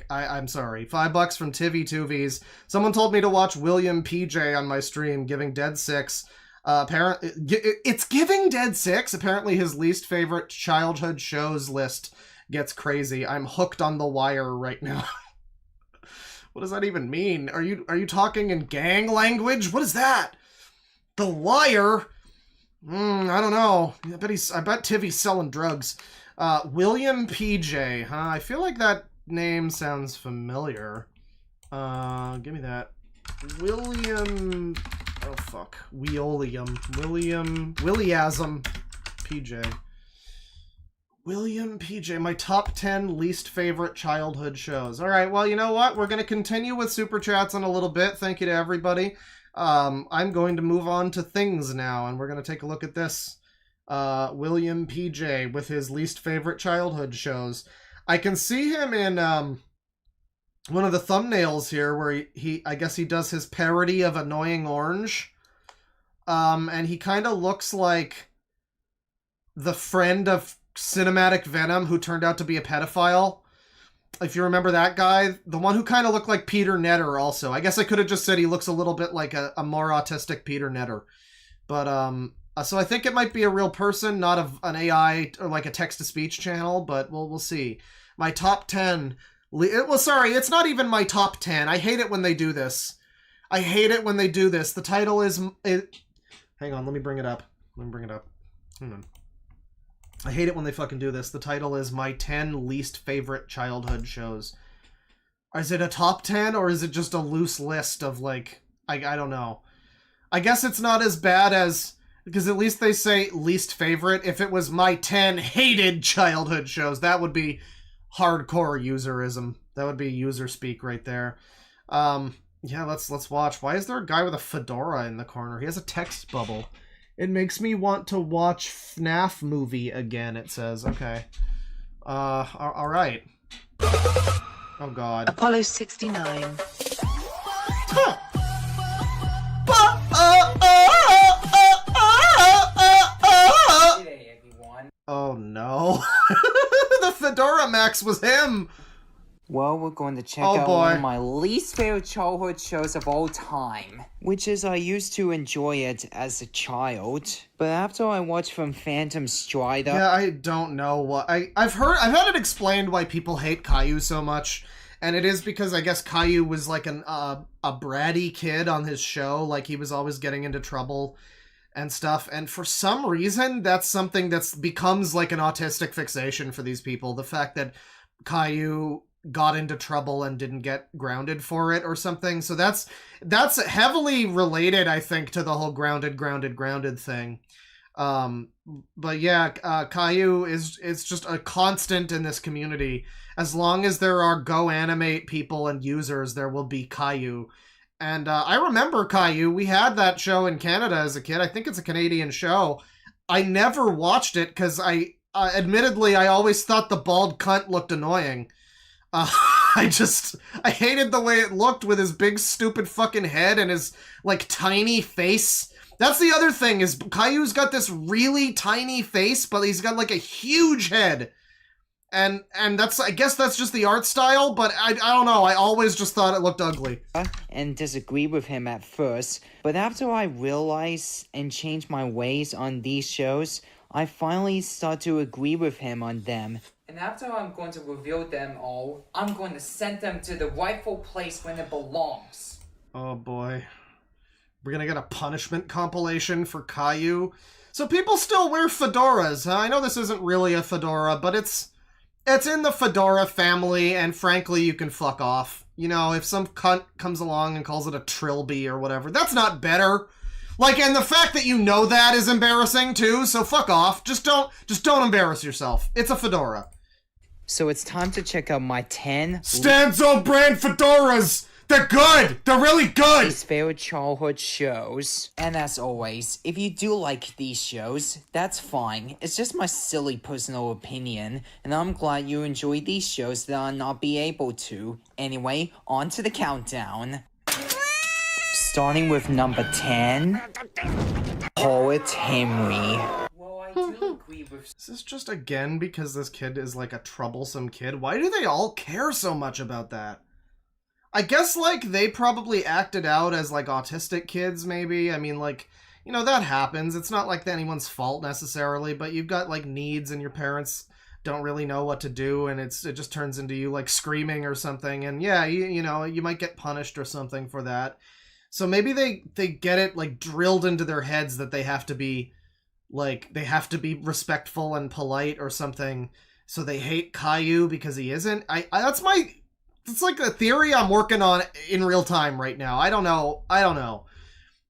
I'm sorry. $5 from Tivy Tuvies. Someone told me to watch William PJ on my stream, giving Dead 6. It's giving Dead 6. Apparently his least favorite childhood shows list gets crazy. I'm hooked on The Wire right now. What does that even mean? Are you talking in gang language? What is that? The Wire? I don't know. I bet Tivy's selling drugs. William PJ, huh? I feel like that name sounds familiar. Give me that. William... Oh, fuck. Williasm. PJ. William PJ. My top 10 least favorite childhood shows. Alright, well, you know what? We're going to continue with Super Chats in a little bit. Thank you to everybody. I'm going to move on to things now, and we're going to take a look at this. William PJ with his least favorite childhood shows. I can see him in one of the thumbnails here where I guess he does his parody of Annoying Orange. And he kind of looks like the friend of Cinematic Venom who turned out to be a pedophile. If you remember that guy, the one who kind of looked like Peter Netter also. I guess I could have just said he looks a little bit like a more autistic Peter Netter. But, so I think it might be a real person, not an AI or like a text-to-speech channel, but we'll see. My top 10... Well, sorry, it's not even my top 10. I hate it when they do this. I hate it when they do this. The title is... Hang on, let me bring it up. Hang on. I hate it when they fucking do this. The title is My 10 Least Favorite Childhood Shows. Is it a top 10, or is it just a loose list of, like... I don't know. I guess it's not as bad as... Because at least they say least favorite. If it was my 10 hated childhood shows, that would be hardcore userism. That would be user speak right there. Yeah, let's watch. Why is there a guy with a fedora in the corner? He has a text bubble. It makes me want to watch FNAF movie again, it says. Okay. Alright. Oh god. Apollo 69. Huh. G'day, everyone. Oh no. The Fedora Max was him! Well, we're going to check out one of my least favorite childhood shows of all time. Which is, I used to enjoy it as a child. But after I watched from Phantom Strider... Yeah, I don't know what... I've had it explained why people hate Caillou so much. And it is because I guess Caillou was like a bratty kid on his show. Like, he was always getting into trouble and stuff. And for some reason, that's something that's becomes like an autistic fixation for these people. The fact that Caillou got into trouble and didn't get grounded for it or something. So that's heavily related, I think, to the whole grounded thing. But yeah, Caillou is just a constant in this community. As long as there are Go Animate people and users, there will be Caillou. And I remember Caillou. We had that show in Canada as a kid. I think it's a Canadian show. I never watched it because admittedly, I always thought the bald cunt looked annoying. I hated the way it looked with his big stupid fucking head and his, like, tiny face. That's the other thing, is Caillou's got this really tiny face, but he's got, like, a huge head. And that's, I guess that's just the art style, but I don't know, I always just thought it looked ugly. And disagree with him at first, but after I realized and changed my ways on these shows, I finally start to agree with him on them. And after I'm going to reveal them all, I'm going to send them to the rightful place when it belongs. Oh boy. We're gonna get a punishment compilation for Caillou. So people still wear fedoras, huh? I know this isn't really a fedora, but it's in the fedora family, and frankly, you can fuck off. You know, if some cunt comes along and calls it a trilby or whatever, that's not better. Like, and the fact that you know that is embarrassing too, so fuck off. Just don't embarrass yourself. It's a fedora. So it's time to check out my 10 Stanzo brand fedoras! They're good! They're really good! least favorite childhood shows. And as always, if you do like these shows, that's fine. It's just my silly personal opinion, and I'm glad you enjoy these shows that I'll not be able to. Anyway, on to the countdown. Starting with number 10, Horrid Henry. Well, I do agree with... Is this just again because this kid is like a troublesome kid? Why do they all care so much about that? I guess, like, they probably acted out as, like, autistic kids, maybe. I mean, like, you know, that happens. It's not, like, anyone's fault, necessarily, but you've got, like, needs and your parents don't really know what to do, and it just turns into you, like, screaming or something, and yeah, you know, you might get punished or something for that. So maybe they get it, like, drilled into their heads that they have to be, like, they have to be respectful and polite or something, so they hate Caillou because he isn't. It's like a theory I'm working on in real time right now. I don't know.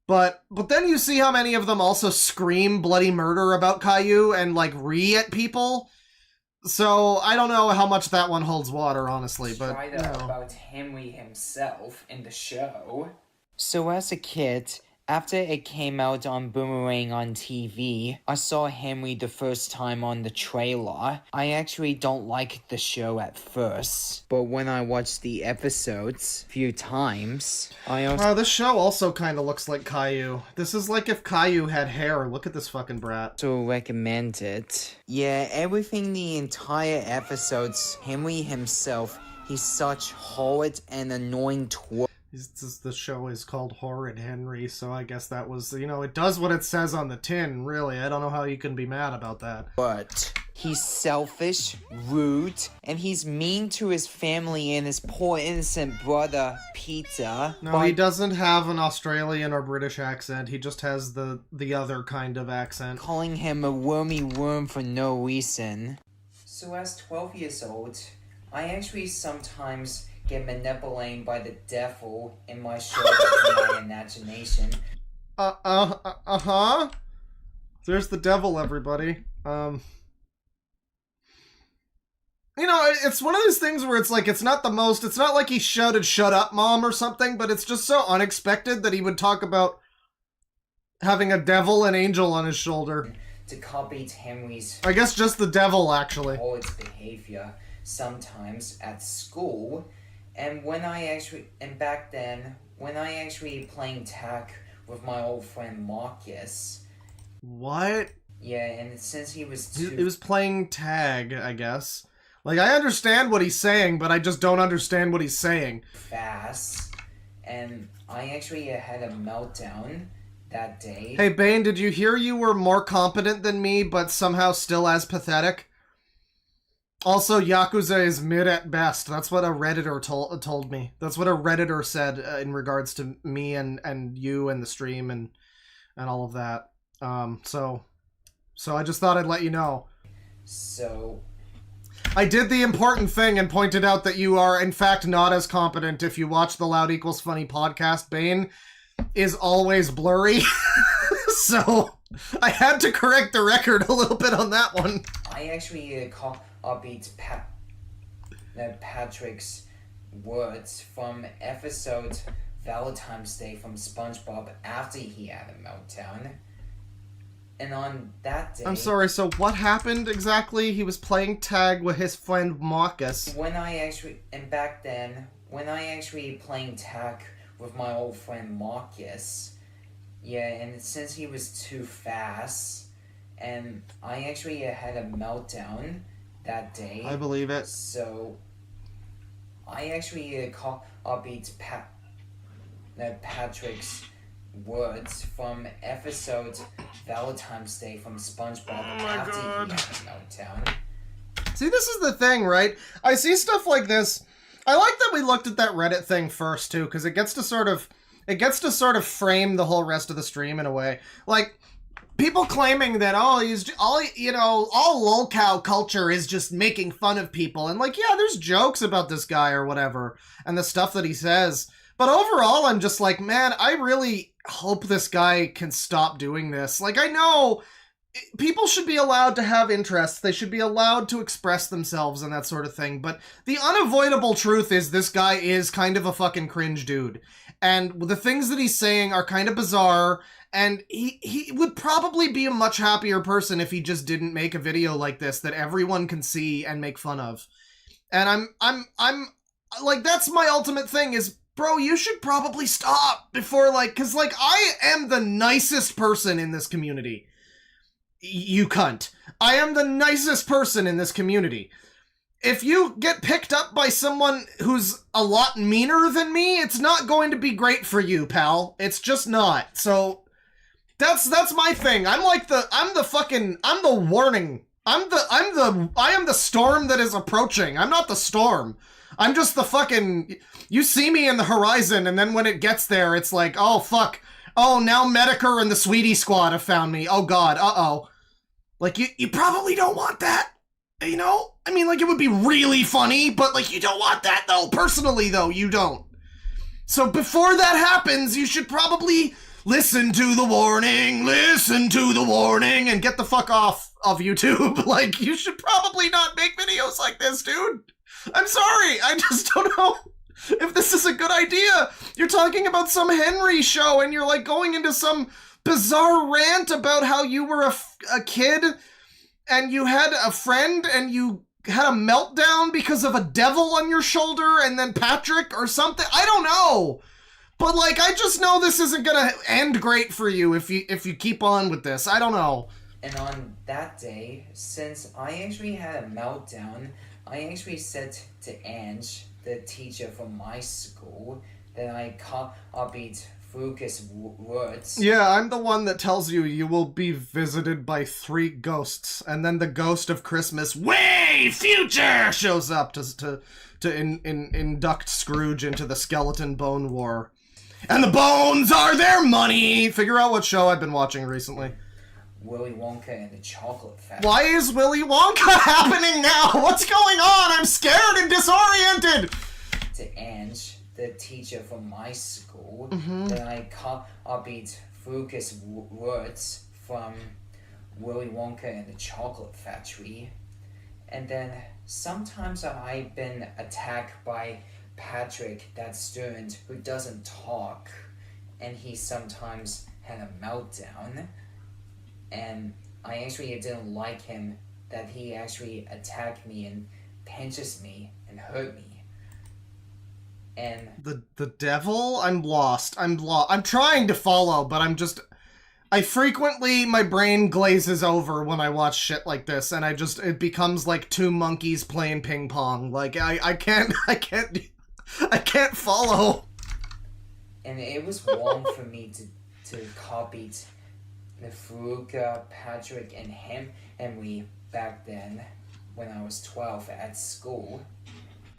But then you see how many of them also scream bloody murder about Caillou and, like, at people. So I don't know how much that one holds water, honestly. But Tried about Henry himself in the show. So as a kid, after it came out on Boomerang on TV, I saw Henry the first time on the trailer. I actually don't like the show at first, but when I watched the episodes a few times, I also... this show also kind of looks like Caillou. This is like if Caillou had hair. Look at this fucking brat. So recommend it. Yeah, everything the entire episodes, Henry himself, he's such horrid and annoying twerp. The show is called Horrid Henry, so I guess that was, you know, it does what it says on the tin, really. I don't know how you can be mad about that. But he's selfish, rude, and he's mean to his family and his poor innocent brother, Peter. No, he doesn't have an Australian or British accent. He just has the other kind of accent. Calling him a wormy worm for no reason. So as 12 years old, I actually sometimes get manipulated by the devil in my shoulder in my imagination. There's the devil, everybody. You know, it's one of those things where it's like, it's not like he shouted, "Shut up, Mom," or something, but it's just so unexpected that he would talk about having a devil and angel on his shoulder. To copy Henry's... I guess just the devil, actually. ...all its behavior, sometimes at school. And back then, when I actually playing tag with my old friend Marcus. What? Yeah, and since he was He was playing tag, I guess. Like, I understand what he's saying, but I just don't understand what he's saying. Fast, and I actually had a meltdown that day. Hey, Bane, did you hear you were more competent than me, but somehow still as pathetic? Also, Yakuza is mid at best. That's what a Redditor told me. That's what a Redditor said in regards to me and you and the stream and all of that. So I just thought I'd let you know. So... I did the important thing and pointed out that you are, in fact, not as competent. If you watch the Loud Equals Funny podcast, Bane is always blurry. So I had to correct the record a little bit on that one. I actually copied Patrick's words from episode Valentine's Day from SpongeBob after he had a meltdown. And on that day... I'm sorry, so what happened exactly? He was playing tag with his friend Marcus. Back then, when I actually playing tag with my old friend Marcus, yeah, and since he was too fast, and I actually had a meltdown that day. I believe it. So, I actually copied Patrick's words from episode Valentine's Day from SpongeBob after he had a meltdown. See, this is the thing, right? I see stuff like this. I like that we looked at that Reddit thing first, too, because it gets to sort of frame the whole rest of the stream in a way. Like, people claiming that, all lolcow culture is just making fun of people. And, like, yeah, there's jokes about this guy or whatever, and the stuff that he says. But overall, I'm just like, man, I really hope this guy can stop doing this. Like, I know people should be allowed to have interests. They should be allowed to express themselves and that sort of thing. But the unavoidable truth is this guy is kind of a fucking cringe dude. And the things that he's saying are kind of bizarre. And he would probably be a much happier person if he just didn't make a video like this that everyone can see and make fun of. And I'm like, that's my ultimate thing is, bro, you should probably stop before, like, because, like, I am the nicest person in this community. you cunt. I am the nicest person in this community. If you get picked up by someone who's a lot meaner than me, it's not going to be great for you, pal. It's just not. So that's my thing. I'm the warning. I am the storm that is approaching. I'm not the storm. I'm just the fucking, you see me in the horizon, and then when it gets there, it's like, oh fuck. Oh, now Medicare and the Sweetie Squad have found me. Oh god, uh-oh. Like, you probably don't want that. You know? I mean, like, it would be really funny, but, like, you don't want that, though. Personally, though, you don't. So before that happens, you should probably listen to the warning, and get the fuck off of YouTube. Like, you should probably not make videos like this, dude. I'm sorry, I just don't know if this is a good idea. You're talking about some Henry show, and you're, like, going into some bizarre rant about how you were a kid, and you had a friend, and you had a meltdown because of a devil on your shoulder, and then Patrick or something. I don't know. But, like, I just know this isn't gonna end great for you if you keep on with this. I don't know. And on that day, since I actually had a meltdown, I actually said to Ange, the teacher from my school, that I copied Frucus words. Yeah, I'm the one that tells you you will be visited by 3 ghosts, and then the ghost of Christmas way future shows up to induct Scrooge into the skeleton bone war. And the bones are their money! Figure out what show I've been watching recently. Willy Wonka and the Chocolate Factory. Why is Willy Wonka happening now? What's going on? I'm scared and disoriented! To Ange, the teacher from my school, that I copied Frucus words from Willy Wonka and the Chocolate Factory. And then sometimes I've been attacked by Patrick, that student who doesn't talk, and he sometimes had a meltdown. And I actually didn't like him, that he actually attacked me and pinches me and hurt me. And the devil? I'm lost. I'm trying to follow, but I frequently, my brain glazes over when I watch shit like this, and it becomes like 2 monkeys playing ping pong. Like, I can't follow. And it was wrong for me to copy the Faruka, Patrick, and Henry back then when I was 12 at school.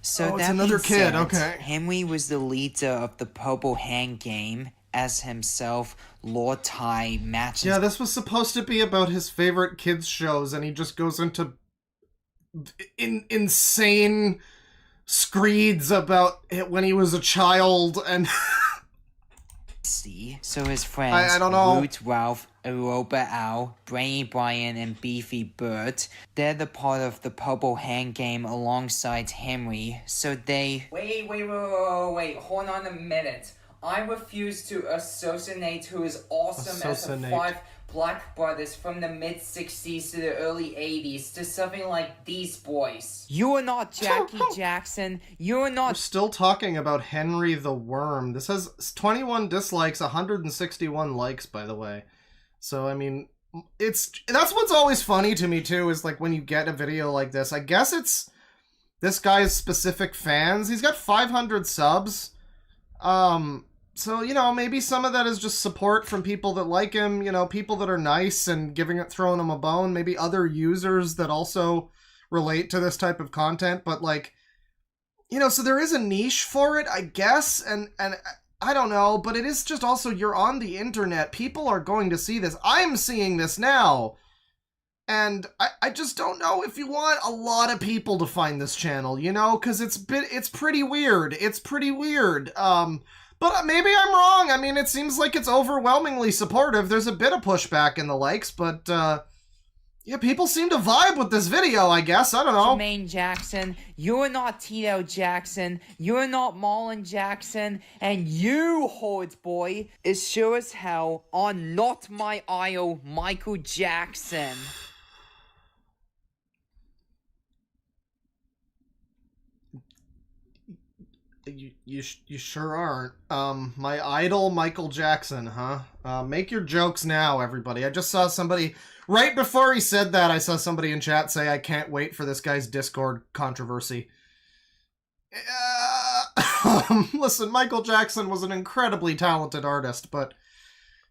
So it's another kid, okay. Henry was the leader of the Purple Hand game as himself, Lord Ty matches. Yeah, this was supposed to be about his favorite kids shows, and he just goes into insane screeds about it when he was a child, and so his friends, I don't know. Root Ralph, Aroba Owl, Brainy Brian, and Beefy Bird, they're the part of the Purple Hand game alongside Henry, so they... Wait, hold on a minute. I refuse to associate who is awesome as the 5 Black Brothers from the mid-60s to the early 80s to something like these boys. You are not Jackie Jackson. You are not... We're still talking about Henry the Worm. This has 21 dislikes, 161 likes, by the way. So, I mean, that's what's always funny to me, too, is like when you get a video like this. I guess it's this guy's specific fans. He's got 500 subs. So, you know, maybe some of that is just support from people that like him, you know, people that are nice and throwing him a bone, maybe other users that also relate to this type of content, but like, you know, so there is a niche for it, I guess, and I don't know, but it is just also, you're on the internet, people are going to see this. I'm seeing this now, and I just don't know if you want a lot of people to find this channel, you know, because it's pretty weird. It's pretty weird. But maybe I'm wrong. I mean, it seems like it's overwhelmingly supportive. There's a bit of pushback in the likes, but, yeah, people seem to vibe with this video, I guess. I don't know. Jermaine Jackson, you're not Tito Jackson, you're not Marlon Jackson, and you, Horrid boy, is sure as hell on Not My Idol, Michael Jackson. You sure aren't. My idol, Michael Jackson, huh? Make your jokes now, everybody. I just saw somebody, right before he said that, I saw somebody in chat say, I can't wait for this guy's Discord controversy. Listen, Michael Jackson was an incredibly talented artist, but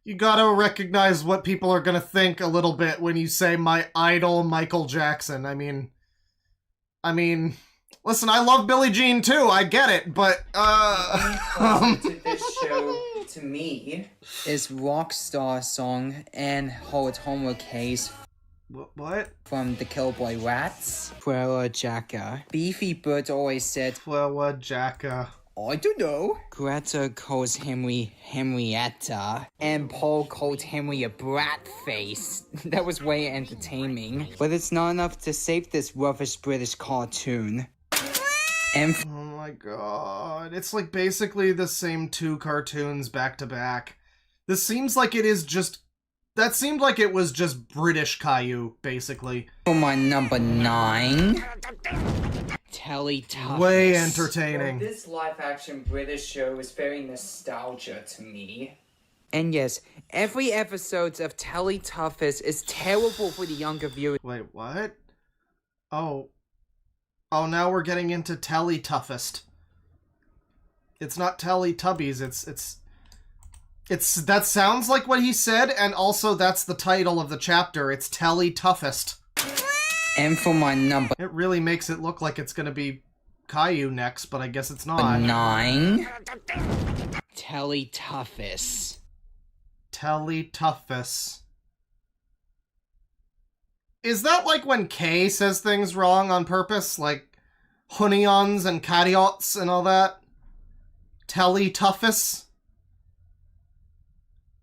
you gotta recognize what people are gonna think a little bit when you say my idol, Michael Jackson. I mean, listen, I love Billie Jean too, I get it, but, to this show, to me, is Rockstar song and Hold Homework Case. What? From the Killboy Rats. Puella Jacka. Beefy Bird always said, Puella Jacka. I don't know. Greta calls Henry Henrietta, and Paul called Henry a brat face. That was way entertaining. But it's not enough to save this rubbish British cartoon. And oh my god. It's like basically the same two cartoons back to back. This seems like it is just... That seemed like it was just British Caillou, basically. For my number 9... Teletubbies. Way entertaining. Well, this live-action British show is very nostalgia to me. And yes, every episode of Teletubbies is terrible for the younger viewers. Wait, what? Oh, now we're getting into Teletoughest. It's not Teletubbies, it's that sounds like what he said, and also that's the title of the chapter. It's Teletoughest. And for my number... It really makes it look like it's gonna be Caillou next, but I guess it's not. 9... Teletubbies. Teletoughest. Is that like when Kay says things wrong on purpose? Like, Hunions and Cariots and all that? Teletoughest?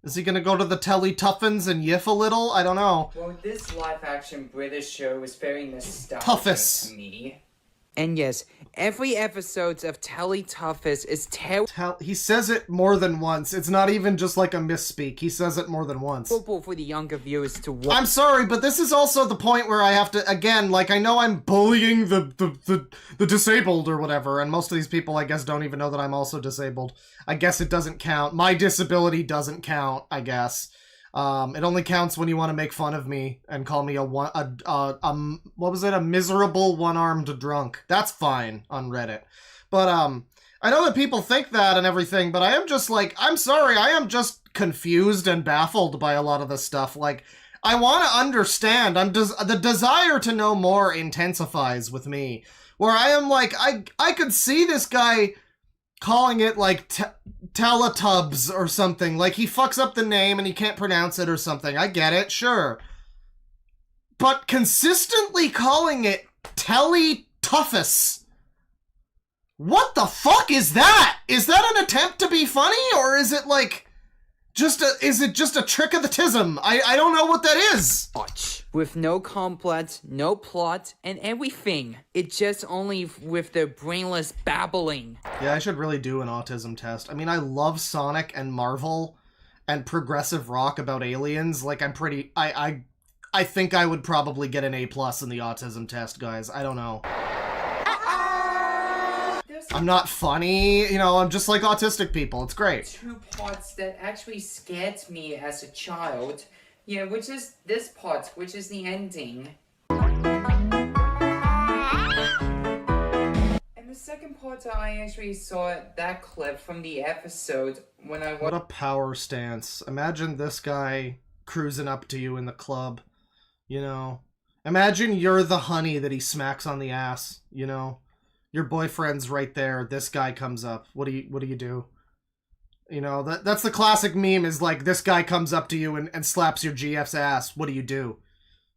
Is he gonna go to the Teletuffins and yiff a little? I don't know. Well, this live-action British show is very nostalgic Toughest. to me. And yes, every episode of Teletubbies is he says it more than once. It's not even just like a misspeak. He says it more than once. terrible for the younger viewers to watch. I'm sorry, but this is also the point where I have to, again, like, I know I'm bullying the disabled or whatever, and most of these people, I guess, don't even know that I'm also disabled. I guess it doesn't count. My disability doesn't count, I guess. It only counts when you want to make fun of me and call me what was it? A miserable one-armed drunk. That's fine on Reddit. But, I know that people think that and everything, but I am just like, I'm sorry, I am just confused and baffled by a lot of this stuff. Like, I want to understand. The desire to know more intensifies with me. Where I am like, I could see this guy calling it like Teletubs or something. Like he fucks up the name and he can't pronounce it or something. I get it, sure. But consistently calling it Teletubbies. What the fuck is that? Is that an attempt to be funny, or is it like is it just a trick of the tism? I don't know what that is. Watch. With no complot, no plot, and everything. It's just only with the brainless babbling. Yeah, I should really do an autism test. I mean, I love Sonic and Marvel and progressive rock about aliens. Like, I'm pretty... I think I would probably get an A+ in the autism test, guys. I don't know. I'm not funny, you know, I'm just like autistic people. It's great. 2 parts that actually scared me as a child. Yeah, which is this part, which is the ending. And the second part, I actually saw that clip from the episode when I... What a power stance. Imagine this guy cruising up to you in the club, you know. Imagine you're the honey that he smacks on the ass, you know. Your boyfriend's right there. This guy comes up. What do you do? You know, that's the classic meme is like, this guy comes up to you and slaps your GF's ass. What do you do?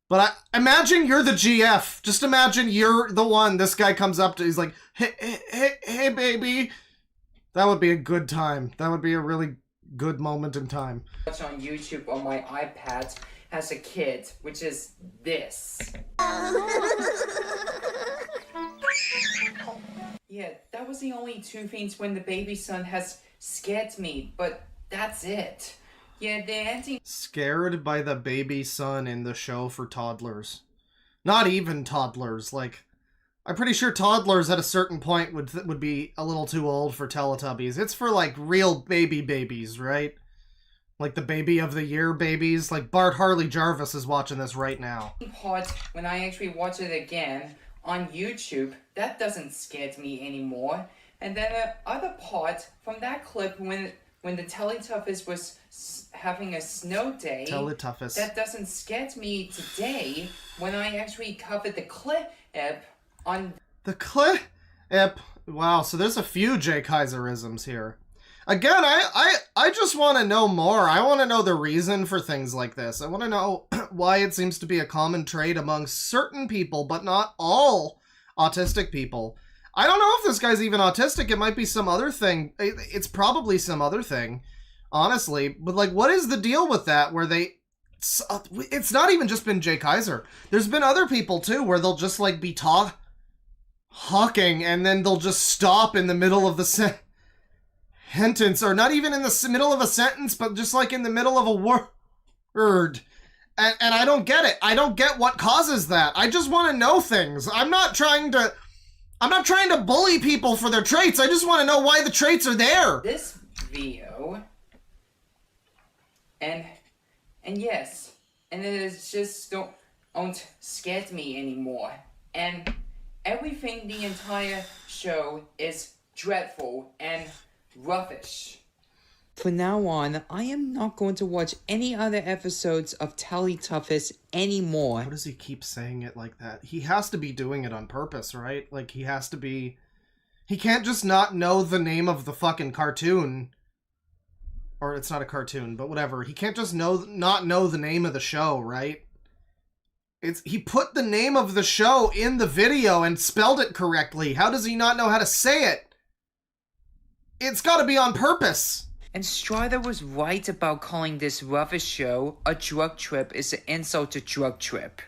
But imagine you're the GF. Just imagine you're the one this guy comes up to. He's like, hey, baby. That would be a good time. That would be a really good moment in time. Watch on YouTube on my iPad as a kid, which is this. Yeah, that was the only 2 things when the baby son has scared me, but that's it. Yeah, the ending... Scared by the baby son in the show for toddlers. Not even toddlers, like I'm pretty sure toddlers at a certain point would be a little too old for Teletubbies. It's for, like, real babies, right? Like the baby of the year babies. Like Bart Harley Jarvis is watching this right now. Part when I actually watch it again on YouTube, that doesn't scare me anymore. And then the other part from that clip when the Teletubbies was having a snow day, Teletubbies. that doesn't scare me today when I actually covered the clip on... The clip? Wow, so there's a few Jay Kaiserisms here. Again, I just want to know more. I want to know the reason for things like this. I want to know why it seems to be a common trait among certain people, but not all autistic people. I don't know if this guy's even autistic. It might be some other thing. It's probably some other thing, honestly. But, like, what is the deal with that where they... It's not even just been Jay Kaiser. There's been other people, too, where they'll just, like, be talking, and then they'll just stop in the middle of the sentence, or not even in the middle of a sentence, but just, like, in the middle of a word. And I don't get it. I don't get what causes that. I just want to know things. I'm not trying to bully people for their traits. I just want to know why the traits are there. This video, and yes, and it is just don't scare me anymore. And everything the entire show is dreadful and rubbish. From now on, I am not going to watch any other episodes of Teletubbies anymore. How does he keep saying it like that? He has to be doing it on purpose, right? Like, he has to be... He can't just not know the name of the fucking cartoon. Or it's not a cartoon, but whatever. He can't just not know the name of the show, right? He put the name of the show in the video and spelled it correctly. How does he not know how to say it? It's gotta be on purpose. And Strider was right about calling this rubbish show a drug trip is an insult to drug trip.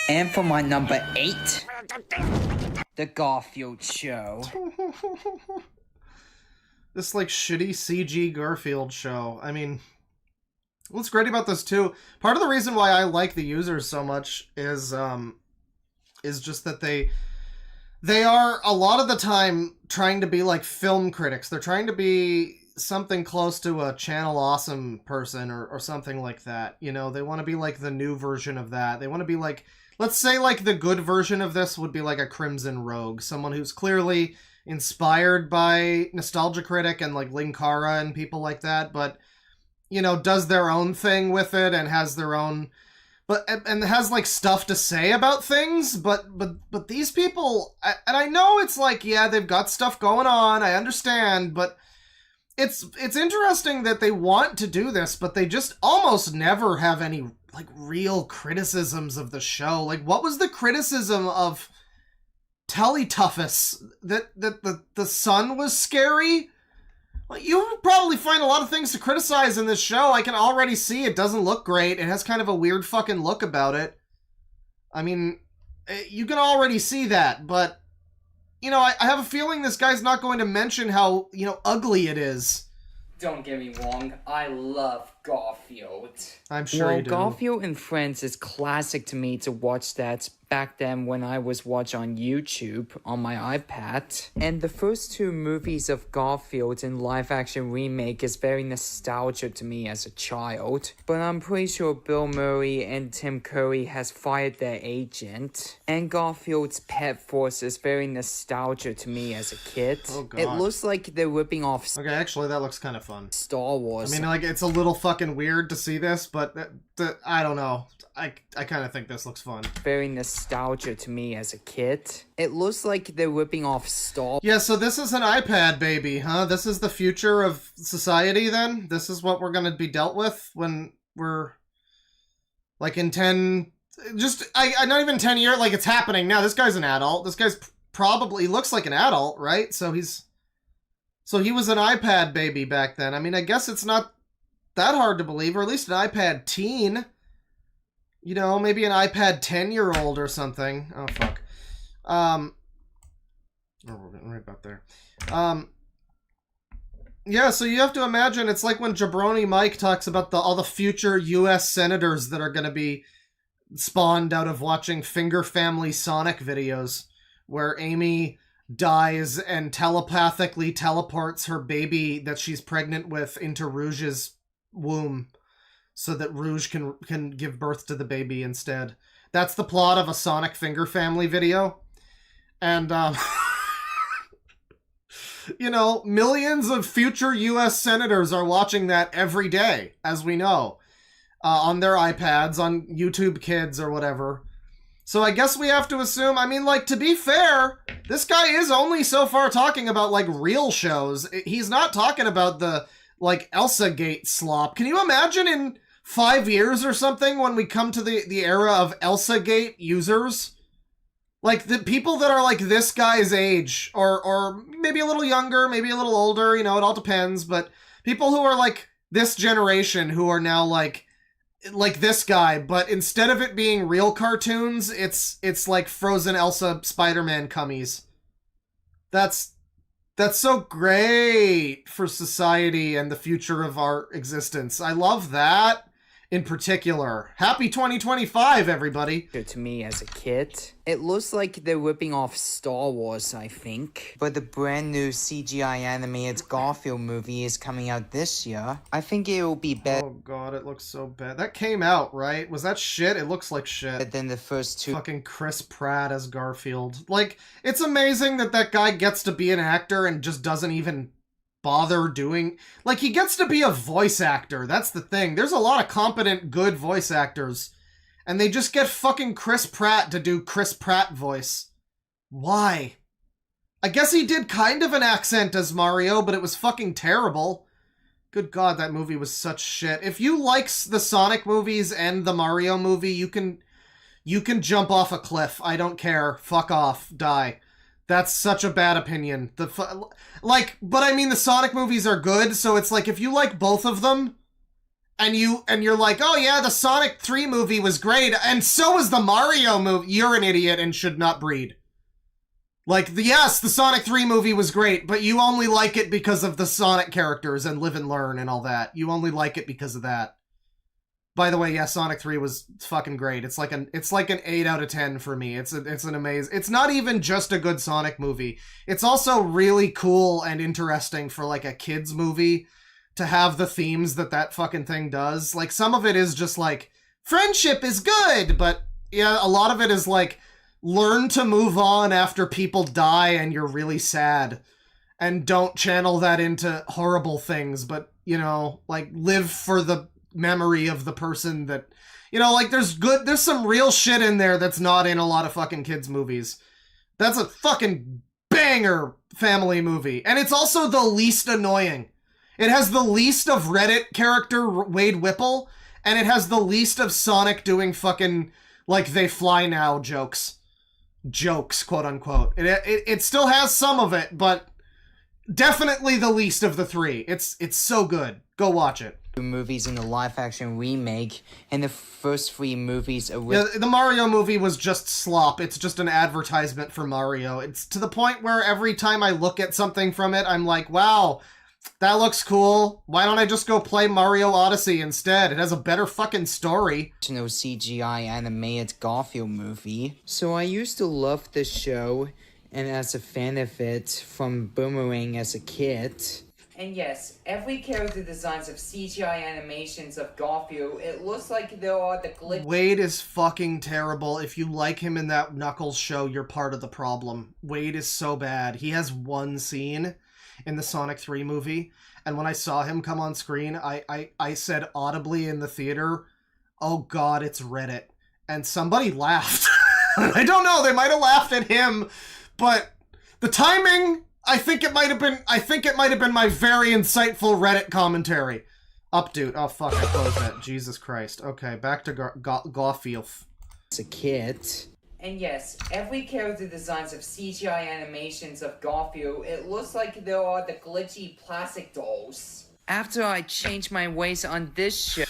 And for my number 8, the Garfield show. This, like, shitty CG Garfield show. I mean, what's great about this, too, part of the reason why I like the users so much is just that they are, a lot of the time, trying to be like film critics. They're trying to be something close to a Channel Awesome person or something like that. You know, they want to be like the new version of that. They want to be like, let's say like the good version of this would be like a Crimson Rogue. Someone who's clearly inspired by Nostalgia Critic and like Linkara and people like that, but, you know, does their own thing with it and has their own... and has, like, stuff to say about things, but these people, and I know it's like, yeah, they've got stuff going on, I understand, but it's interesting that they want to do this, but they just almost never have any, like, real criticisms of the show. Like, what was the criticism of Teletubbies? That the sun was scary? Well, you probably find a lot of things to criticize in this show. I can already see it doesn't look great. It has kind of a weird fucking look about it. I mean, you can already see that, but, you know, I have a feeling this guy's not going to mention how, you know, ugly it is. Don't get me wrong, I love Garfield. I'm sure you do. Garfield and Friends is classic to me to watch that back then when I was watching on YouTube on my iPad. And the first 2 movies of Garfield in live-action remake is very nostalgic to me as a child. But I'm pretty sure Bill Murray and Tim Curry has fired their agent. And Garfield's Pet Force is very nostalgic to me as a kid. Oh, God. It looks like they're ripping off... Okay, actually, that looks kind of fun. Star Wars. I mean, like, it's a little fucking weird to see this, but I don't know. I kind of think this looks fun. Very nostalgic to me as a kid. It looks like they're ripping off Star... Yeah, so this is an iPad baby, huh? This is the future of society, then? This is what we're gonna be dealt with when we're... Like, in 10... not even 10 years, like, it's happening now. This guy's an adult. This guy's probably... He looks like an adult, right? So he was an iPad baby back then. I mean, I guess it's not that hard to believe, or at least an iPad teen. You know, maybe an iPad 10-year-old or something. Oh, fuck. Oh, we're getting right about there. Yeah, so you have to imagine, it's like when Jabroni Mike talks about all the future U.S. senators that are going to be spawned out of watching Finger Family Sonic videos, where Amy dies and telepathically teleports her baby that she's pregnant with into Rouge's womb so that Rouge can give birth to the baby instead. That's the plot of a Sonic Finger Family video. And, you know, millions of future U.S. senators are watching that every day, as we know, on their iPads, on YouTube Kids or whatever. So I guess we have to assume, I mean, like, to be fair, this guy is only so far talking about, like, real shows. He's not talking about the, like, Elsa Gate slop. Can you imagine in 5 years or something when we come to the era of Elsa Gate users? Like, the people that are, like, this guy's age, or maybe a little younger, maybe a little older, you know, it all depends, but people who are, like, this generation who are now, like this guy, but instead of it being real cartoons, it's like Frozen Elsa Spider-Man cummies. That's so great for society and the future of our existence. I love that in particular. Happy 2025, everybody. To me as a kid, it looks like they're ripping off Star Wars, I think. But the brand new CGI animated Garfield movie is coming out this year. I think it will be better. Oh god, it looks so bad. That came out, right? Was that shit? It looks like shit. Than the first two. Fucking Chris Pratt as Garfield. Like, it's amazing that guy gets to be an actor and just doesn't even bother doing... Like, he gets to be a voice actor. That's the thing. There's a lot of competent, good voice actors. And they just get fucking Chris Pratt to do Chris Pratt voice. Why? I guess he did kind of an accent as Mario, but it was fucking terrible. Good god, that movie was such shit. If you like the Sonic movies and the Mario movie, you can jump off a cliff. I don't care. Fuck off. Die. That's such a bad opinion. But I mean, the Sonic movies are good, so it's like, if you like both of them, and you're like, oh yeah, the Sonic 3 movie was great, and so was the Mario movie, you're an idiot and should not breed. Like, yes, the Sonic 3 movie was great, but you only like it because of the Sonic characters and Live and Learn and all that. You only like it because of that. By the way, yeah, Sonic 3 was fucking great. It's like an 8 out of 10 for me. It's an amazing... It's not even just a good Sonic movie. It's also really cool and interesting for, like, a kid's movie to have the themes that fucking thing does. Like, some of it is just like, friendship is good, but yeah, a lot of it is like, learn to move on after people die and you're really sad. And don't channel that into horrible things, but, you know, like, live for the memory of the person that, you know, like, there's some real shit in there that's not in a lot of fucking kids movies. That's a fucking banger family movie. And it's also the least annoying. It has the least of Reddit character Wade Whipple, and it has the least of Sonic doing fucking, like, they fly now jokes, quote unquote. It still has some of it, but definitely the least of the three. It's so good. Go watch it. Movies in the live-action remake, and the first 3 movies are... Yeah, the Mario movie was just slop. It's just an advertisement for Mario. It's to the point where every time I look at something from it, I'm like, wow, that looks cool. Why don't I just go play Mario Odyssey instead? It has a better fucking story. No CGI animated Garfield movie. So I used to love this show, and as a fan of it from Boomerang as a kid... And yes, every character designs of CGI animations of Garfield, it looks like there are the glitch... Wade is fucking terrible. If you like him in that Knuckles show, you're part of the problem. Wade is so bad. He has one scene in the Sonic 3 movie, and when I saw him come on screen, I said audibly in the theater, oh god, it's Reddit. And somebody laughed. I don't know, they might have laughed at him, but the timing... I think it might have been my very insightful Reddit commentary. Update. Oh fuck, I closed that. Jesus Christ. Okay, back to Garfield. As a kid. And yes, every character designs of CGI animations of Garfield, it looks like there are the glitchy plastic dolls. After I changed my ways on this show...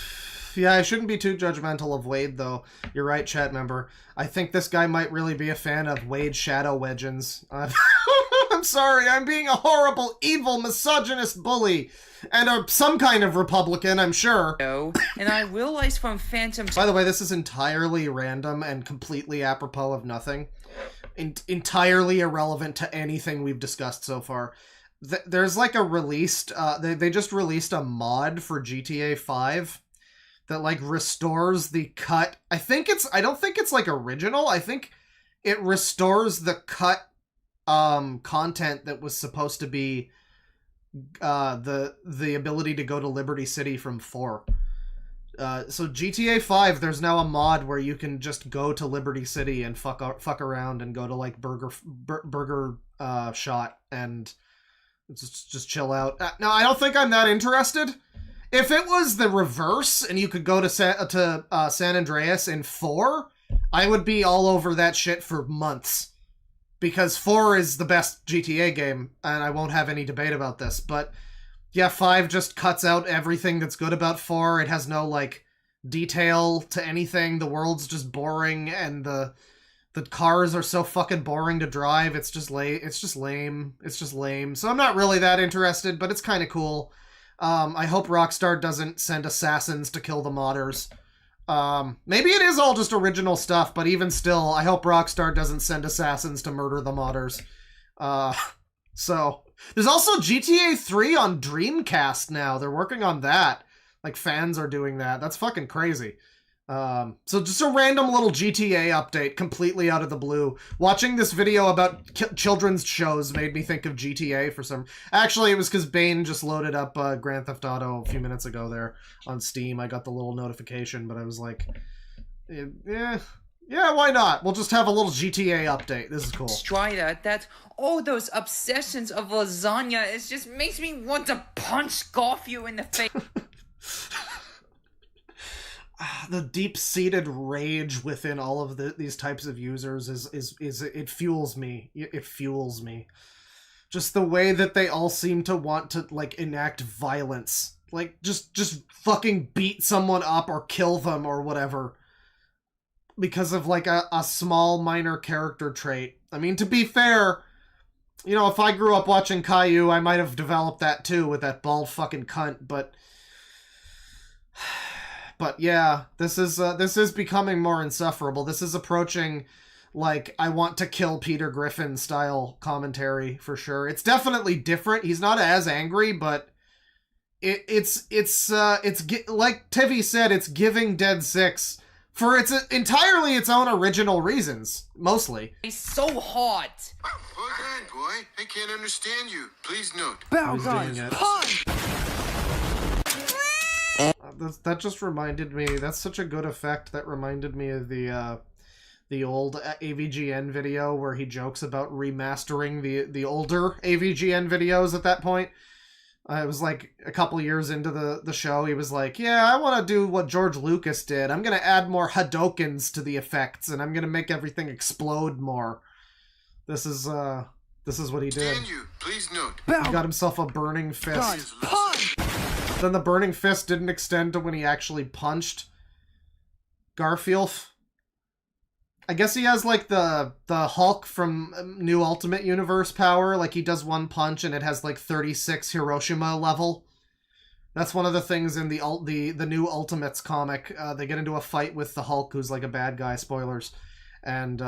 Yeah, I shouldn't be too judgmental of Wade, though. You're right, chat member. I think this guy might really be a fan of Wade Shadow Legends. I'm sorry, I'm being a horrible, evil, misogynist bully. And some kind of Republican, I'm sure. And I realized from Phantom... By the way, this is entirely random and completely apropos of nothing. Entirely irrelevant to anything we've discussed so far. There's like a released... They just released a mod for GTA 5 that like restores the cut... I don't think it's like original. I think it restores the cut content that was supposed to be the ability to go to Liberty City from 4. So GTA 5, there's now a mod where you can just go to Liberty City and fuck around and go to like Burger Shot and just chill out. Now, I don't think I'm that interested. If it was the reverse and you could go to San Andreas in 4, I would be all over that shit for months. Because 4 is the best GTA game, and I won't have any debate about this. But yeah, 5 just cuts out everything that's good about 4. It has no, like, detail to anything. The world's just boring, and the cars are so fucking boring to drive. It's just lame. It's just lame. So I'm not really that interested, but it's kind of cool. I hope Rockstar doesn't send assassins to kill the modders. Maybe it is all just original stuff, but even still, I hope Rockstar doesn't send assassins to murder the modders. So, there's also GTA 3 on Dreamcast now. They're working on that. Like, fans are doing that. That's fucking crazy. So just a random little GTA update, completely out of the blue. Watching this video about children's shows made me think of GTA for some... Actually, it was because Bane just loaded up Grand Theft Auto a few minutes ago there on Steam. I got the little notification, but I was like, yeah, why not? We'll just have a little GTA update. This is cool. Try that. All those obsessions of lasagna, it just makes me want to punch Garfield in the face. The deep-seated rage within all of these types of users is it fuels me. It fuels me. Just the way that they all seem to want to like enact violence, like just fucking beat someone up or kill them or whatever, because of like a small minor character trait. I mean, to be fair, you know, if I grew up watching Caillou, I might have developed that too with that bald fucking cunt, but. But yeah, this is becoming more insufferable. This is approaching, like, I want to kill Peter Griffin style commentary for sure. It's definitely different. He's not as angry, but it's like Tivi said, it's giving Dead 6 for entirely its own original reasons, mostly. It's so hot. Hold on, boy. I can't understand you. Please note. Bow guys, punch! That just reminded me, that's such a good effect, that reminded me of the old AVGN video where he jokes about remastering the older AVGN videos at that point. It was like a couple years into the show, he was like, yeah, I want to do what George Lucas did. I'm going to add more Hadokens to the effects, and I'm going to make everything explode more. This is what he did. Stand you. Please note. He got himself a burning fist. Then the burning fist didn't extend to when he actually punched Garfield. I guess he has like the Hulk from New Ultimate Universe power. Like he does one punch and it has like 36 Hiroshima level. That's one of the things in the new Ultimates comic. They get into a fight with the Hulk, who's like a bad guy. Spoilers. And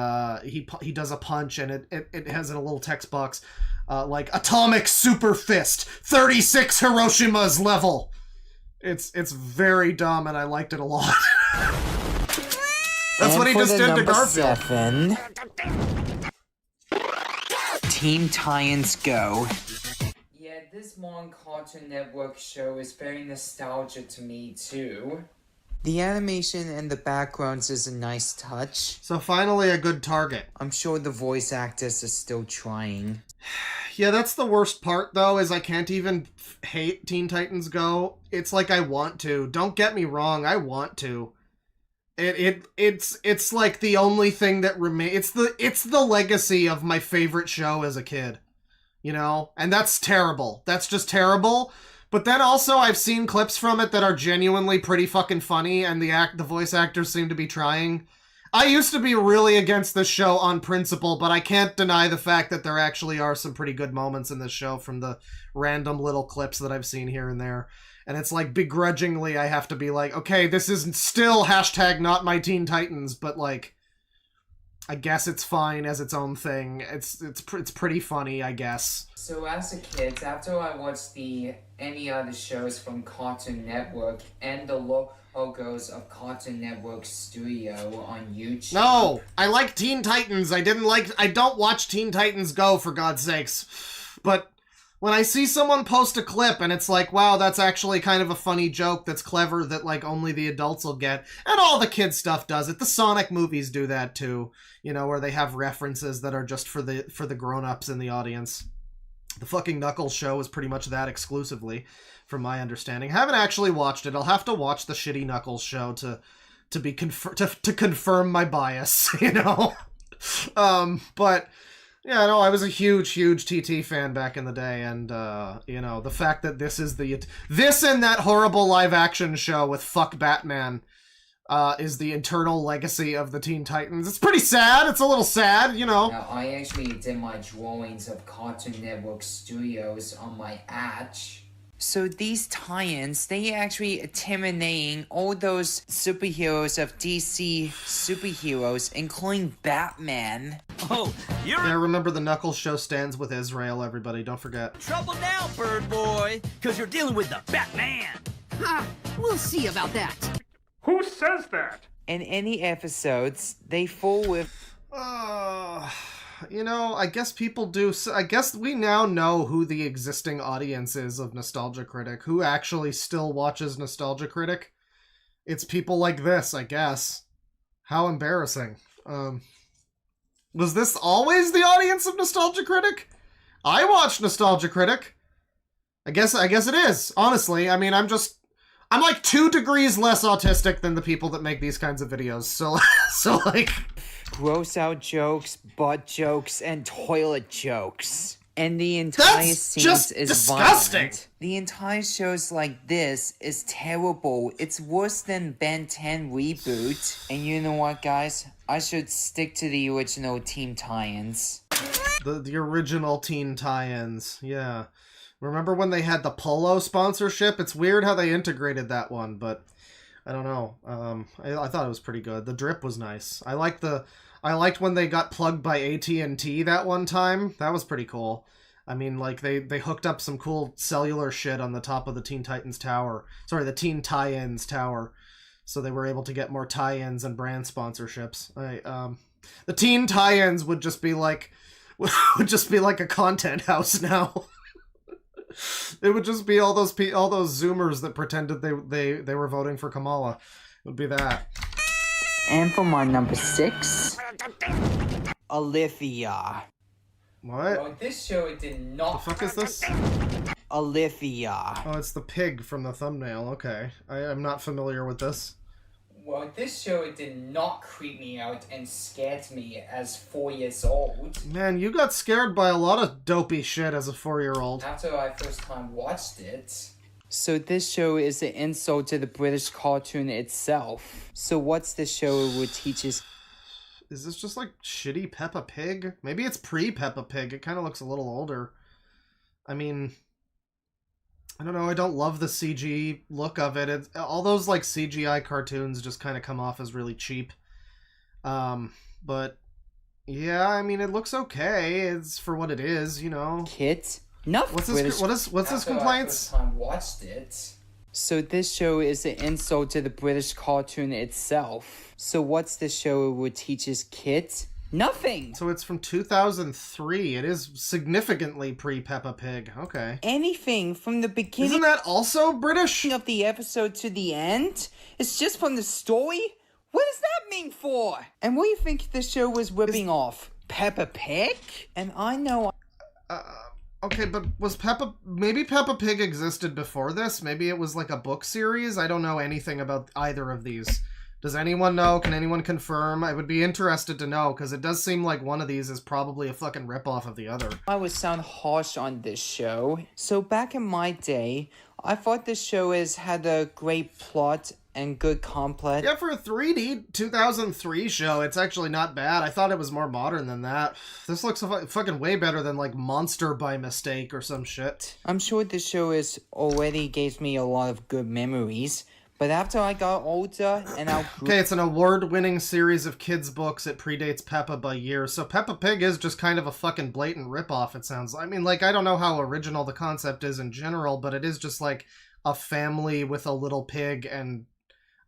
he does a punch and it has in a little text box. Like, Atomic Super Fist, 36 Hiroshima's level. It's very dumb, and I liked it a lot. That's and what he just did to Garfield. 7, Teen Titans Go. Yeah, this modern Cartoon Network show is very nostalgic to me, too. The animation and the backgrounds is a nice touch. So finally a good target. I'm sure the voice actors are still trying. Yeah, that's the worst part, though, is I can't even hate Teen Titans Go. It's like I want to. Don't get me wrong, I want to. It's like the only thing that remains. It's the legacy of my favorite show as a kid. You know? And that's terrible. That's just terrible. But then also I've seen clips from it that are genuinely pretty fucking funny, and the voice actors seem to be trying. I used to be really against this show on principle, but I can't deny the fact that there actually are some pretty good moments in this show from the random little clips that I've seen here and there. And it's like, begrudgingly, I have to be like, okay, this isn't still hashtag not my Teen Titans, but like, I guess it's fine as its own thing. It's pretty funny, I guess. So as a kid, after I watched any other shows from Cartoon Network and the logos of Cartoon Network Studio on YouTube. No, I like Teen Titans. I don't watch Teen Titans Go, for God's sakes. But when I see someone post a clip and it's like, wow, that's actually kind of a funny joke that's clever that like only the adults will get, and all the kid stuff does it. The Sonic movies do that too, you know, where they have references that are just for the grown-ups in the audience. The fucking Knuckles show is pretty much that exclusively, from my understanding. I haven't actually watched it. I'll have to watch the shitty Knuckles show to confirm my bias, you know. But yeah, no, I was a huge TT fan back in the day, and you know, the fact that this and that horrible live action show with fuck Batman is the eternal legacy of the Teen Titans. It's pretty sad. It's a little sad, you know. Now, I actually did my drawings of Cartoon Network Studios on my Atch. So these tie-ins, they actually eliminating all those superheroes of DC superheroes, including Batman. Oh, you're Yeah, remember the Knuckles show stands with Israel, everybody. Don't forget. in trouble now, bird boy, because you're dealing with the Batman. Ha! We'll see about that. Who says that? In any episodes, they fall with... You know, I guess people do. I guess we now know who the existing audience is of Nostalgia Critic. Who actually still watches Nostalgia Critic? It's people like this, I guess. How embarrassing. Was this always the audience of Nostalgia Critic? I watched Nostalgia Critic. I guess it is. Honestly, I mean, I'm like 2 degrees less autistic than the people that make these kinds of videos. So like, gross out jokes, butt jokes, and toilet jokes. And the entire That's scene just is disgusting. violent. The entire shows like this is terrible. It's worse than Ben 10 reboot. And you know what, guys? I should stick to the original Teen Tie-ins. The original Teen Tie-ins, yeah. Remember when they had the Polo sponsorship? It's weird how they integrated that one, but I don't know. I thought it was pretty good. The drip was nice. I liked when they got plugged by AT&T that one time. That was pretty cool. I mean, like, they hooked up some cool cellular shit on the top of the Teen Titans tower. Sorry, the Teen Tie-Ins tower. So they were able to get more tie-ins and brand sponsorships. The Teen Tie-Ins would just be like a content house now. It would just be all those Zoomers that pretended they were voting for Kamala. It would be that. And for my number 6, Olivia. What? Well, this show did not... The fuck is this? Olivia. Oh, it's the pig from the thumbnail. Okay. I am not familiar with this. Well, this show did not creep me out and scared me as 4 years old. Man, you got scared by a lot of dopey shit as a 4-year-old. After I first time watched it. So this show is an insult to the British cartoon itself. So what's the show which teaches... Is this just like shitty Peppa Pig? Maybe it's pre-Peppa Pig. It kind of looks a little older. I mean, I don't know. I don't love the CG look of it. All those like CGI cartoons just kind of come off as really cheap. But yeah, I mean, it looks okay. It's for what it is, you know. Kit? Enough. What's his complaints? I watched it. So this show is an insult to the British cartoon itself. So what's the show which teaches Kit? Nothing! So it's from 2003. It is significantly pre-Peppa Pig. Okay. Anything from the beginning... Isn't that also British? ...of the episode to the end? It's just from the story? What does that mean for? And what do you think the show was ripping off? Peppa Pig? And I know... Okay, but was maybe Peppa Pig existed before this? Maybe it was like a book series? I don't know anything about either of these. Does anyone know? Can anyone confirm? I would be interested to know, because it does seem like one of these is probably a fucking ripoff of the other. I would sound harsh on this show. So back in my day, I thought this show had a great plot and good complex. Yeah, for a 3D 2003 show, it's actually not bad. I thought it was more modern than that. This looks fucking way better than, like, Monster by Mistake or some shit. I'm sure the show is already gave me a lot of good memories, but after I got older and Okay, it's an award-winning series of kids' books. It predates Peppa by years. So Peppa Pig is just kind of a fucking blatant ripoff, it sounds like. I mean, like, I don't know how original the concept is in general, but it is just, like, a family with a little pig and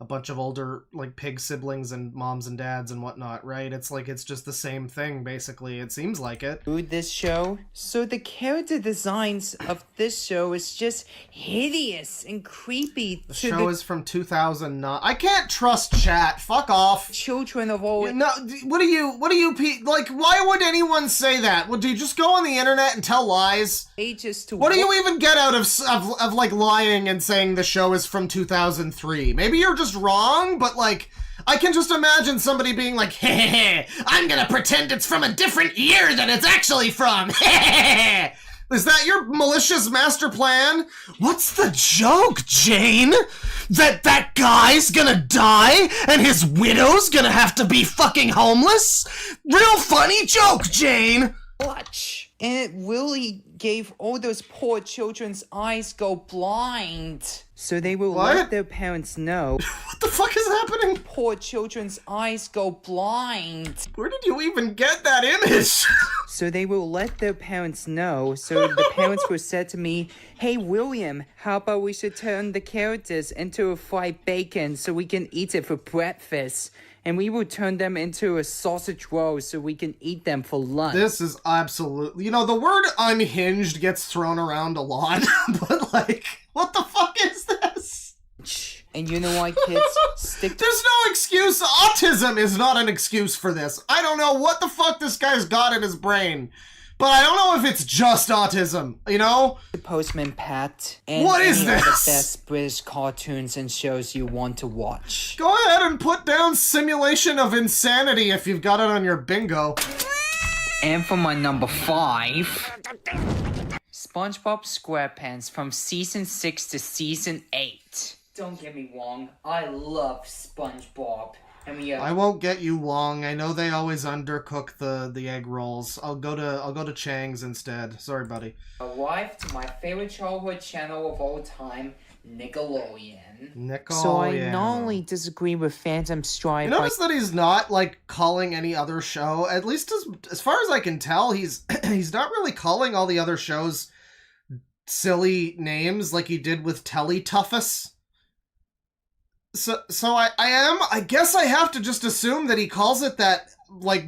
a bunch of older, like, pig siblings and moms and dads and whatnot, right? It's like, it's just the same thing, basically. It seems like it. this show. So the character designs of this show is just hideous and creepy. The show is from 2009. I can't trust chat. Fuck off. Children of all No, what do you, like, why would anyone say that? Well, do you just go on the internet and tell lies? ages to What do you even get out of like, lying and saying the show is from 2003? Maybe you're just wrong, but, like, I can just imagine somebody being like, hey, I'm gonna pretend it's from a different year than it's actually from. Is that your malicious master plan? What's the joke, Jane? That guy's gonna die and his widow's gonna have to be fucking homeless? Real funny joke, Jane! watch. And it really gave all those poor children's eyes go blind. So they will What? let their parents know. What the fuck is happening? Poor children's eyes go blind. Where did you even get that image? So they will let their parents know. So the parents were said to me, hey, William, how about we should turn the characters into a fried bacon so we can eat it for breakfast? And we will turn them into a sausage roll so we can eat them for lunch. This is absolutely... You know, the word unhinged gets thrown around a lot, but, like, what the fuck is this? And you know why kids stick to... There's no excuse. Autism is not an excuse for this. I don't know what the fuck this guy's got in his brain, but I don't know if it's just autism, you know? Postman Pat and What is any of the this? best British cartoons and shows you want to watch. Go ahead and put down Simulation of Insanity if you've got it on your bingo. And for my number 5, SpongeBob SquarePants from season 6 to season 8. Don't get me wrong, I love SpongeBob. And we I won't get you long. I know they always undercook the egg rolls. I'll go to Chang's instead. Sorry, buddy. arrived to my favorite childhood channel of all time, Nickelodeon. So I not only disagree with Phantom Strike, You notice that he's not, like, calling any other show, at least as far as I can tell, he's he's not really calling all the other shows silly names like he did with Teletubbies. So I guess I have to just assume that he calls it that, like,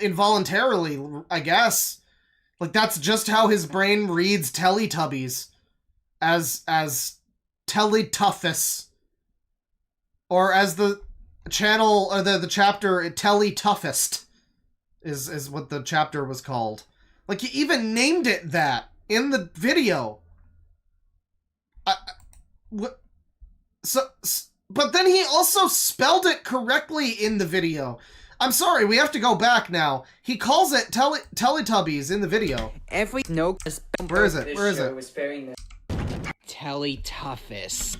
involuntarily, I guess. Like, that's just how his brain reads Teletubbies. As Teletubbies. Or as the channel, or the chapter, Teletoughest is what the chapter was called. Like, he even named it that in the video. But then he also spelled it correctly in the video. I'm sorry, we have to go back now. He calls it Teletubbies in the video. every note Where is it? Where is it? was very Teletubbies.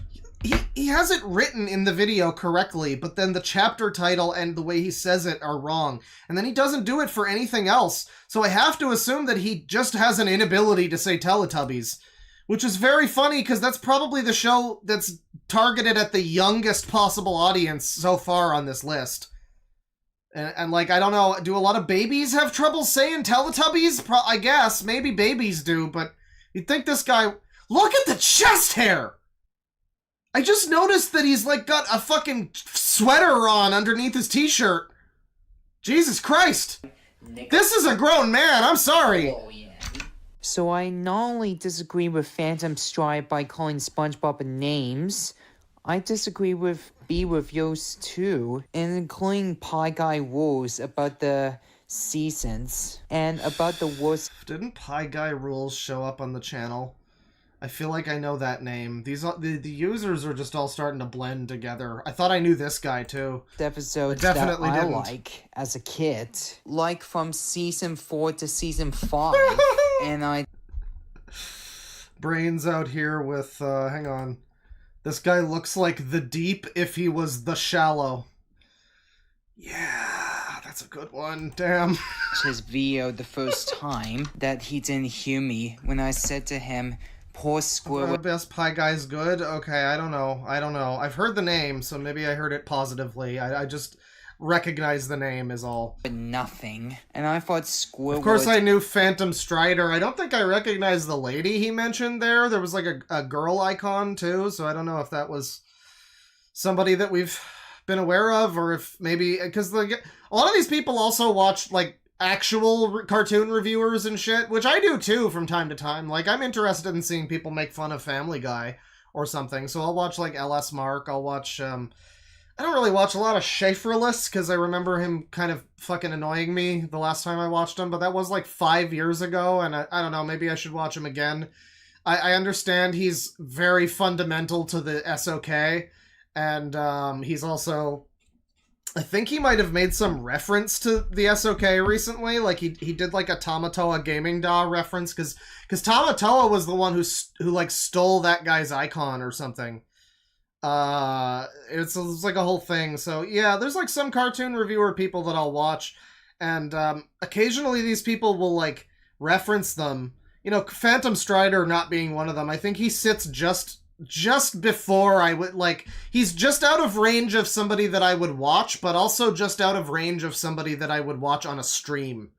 He has it written in the video correctly, but then the chapter title and the way he says it are wrong. And then he doesn't do it for anything else. So I have to assume that he just has an inability to say Teletubbies. Which is very funny, because that's probably the show that's targeted at the youngest possible audience so far on this list. And like, I don't know, do a lot of babies have trouble saying Teletubbies? I guess, maybe babies do, but you'd think this guy... Look at the chest hair! I just noticed that he's, like, got a fucking sweater on underneath his t-shirt. Jesus Christ! This is a grown man, I'm sorry! So I not only disagree with Phantom Strike by calling SpongeBob names, I disagree with yours too, and including Pie Guy rules about the seasons and about the worst. Didn't Pie Guy Rules show up on the channel? I feel like I know that name. The users are just all starting to blend together. I thought I knew this guy too. Episodes I definitely that I didn't. like as a kid, like from season 4 to season 5, and I Brains out here with, hang on. This guy looks like the deep if he was the shallow. Yeah, that's a good one. Damn. His video the first time that he didn't hear me when I said to him, poor Squirrel. Best Pie Guy's good? Okay, I don't know. I've heard the name, so maybe I heard it positively. I just recognize the name is all. Nothing. And I thought Squirrel. Of course I knew Phantom Strider. I don't think I recognized the lady he mentioned there. There was like a girl icon too, so I don't know if that was somebody that we've been aware of, or if maybe, because a lot of these people also watch like actual cartoon reviewers and shit, which I do too from time to time. Like, I'm interested in seeing people make fun of Family Guy or something, so I'll watch like LS Mark. I'll watch I don't really watch a lot of Schaeferless because I remember him kind of fucking annoying me the last time I watched him, but that was like 5 years ago, and I don't know, maybe I should watch him again. I understand he's very fundamental to the SOK, and he's also, I think he might have made some reference to the SOK recently, like he did like a Tamatoa Gaming Da reference, because Tamatoa was the one who like stole that guy's icon or something. It's like a whole thing. So yeah, there's like some cartoon reviewer people that I'll watch, and occasionally these people will like reference them. You know, Phantom Strider not being one of them. I think he sits just before I would, like, he's just out of range of somebody that I would watch, but also just out of range of somebody that I would watch on a stream.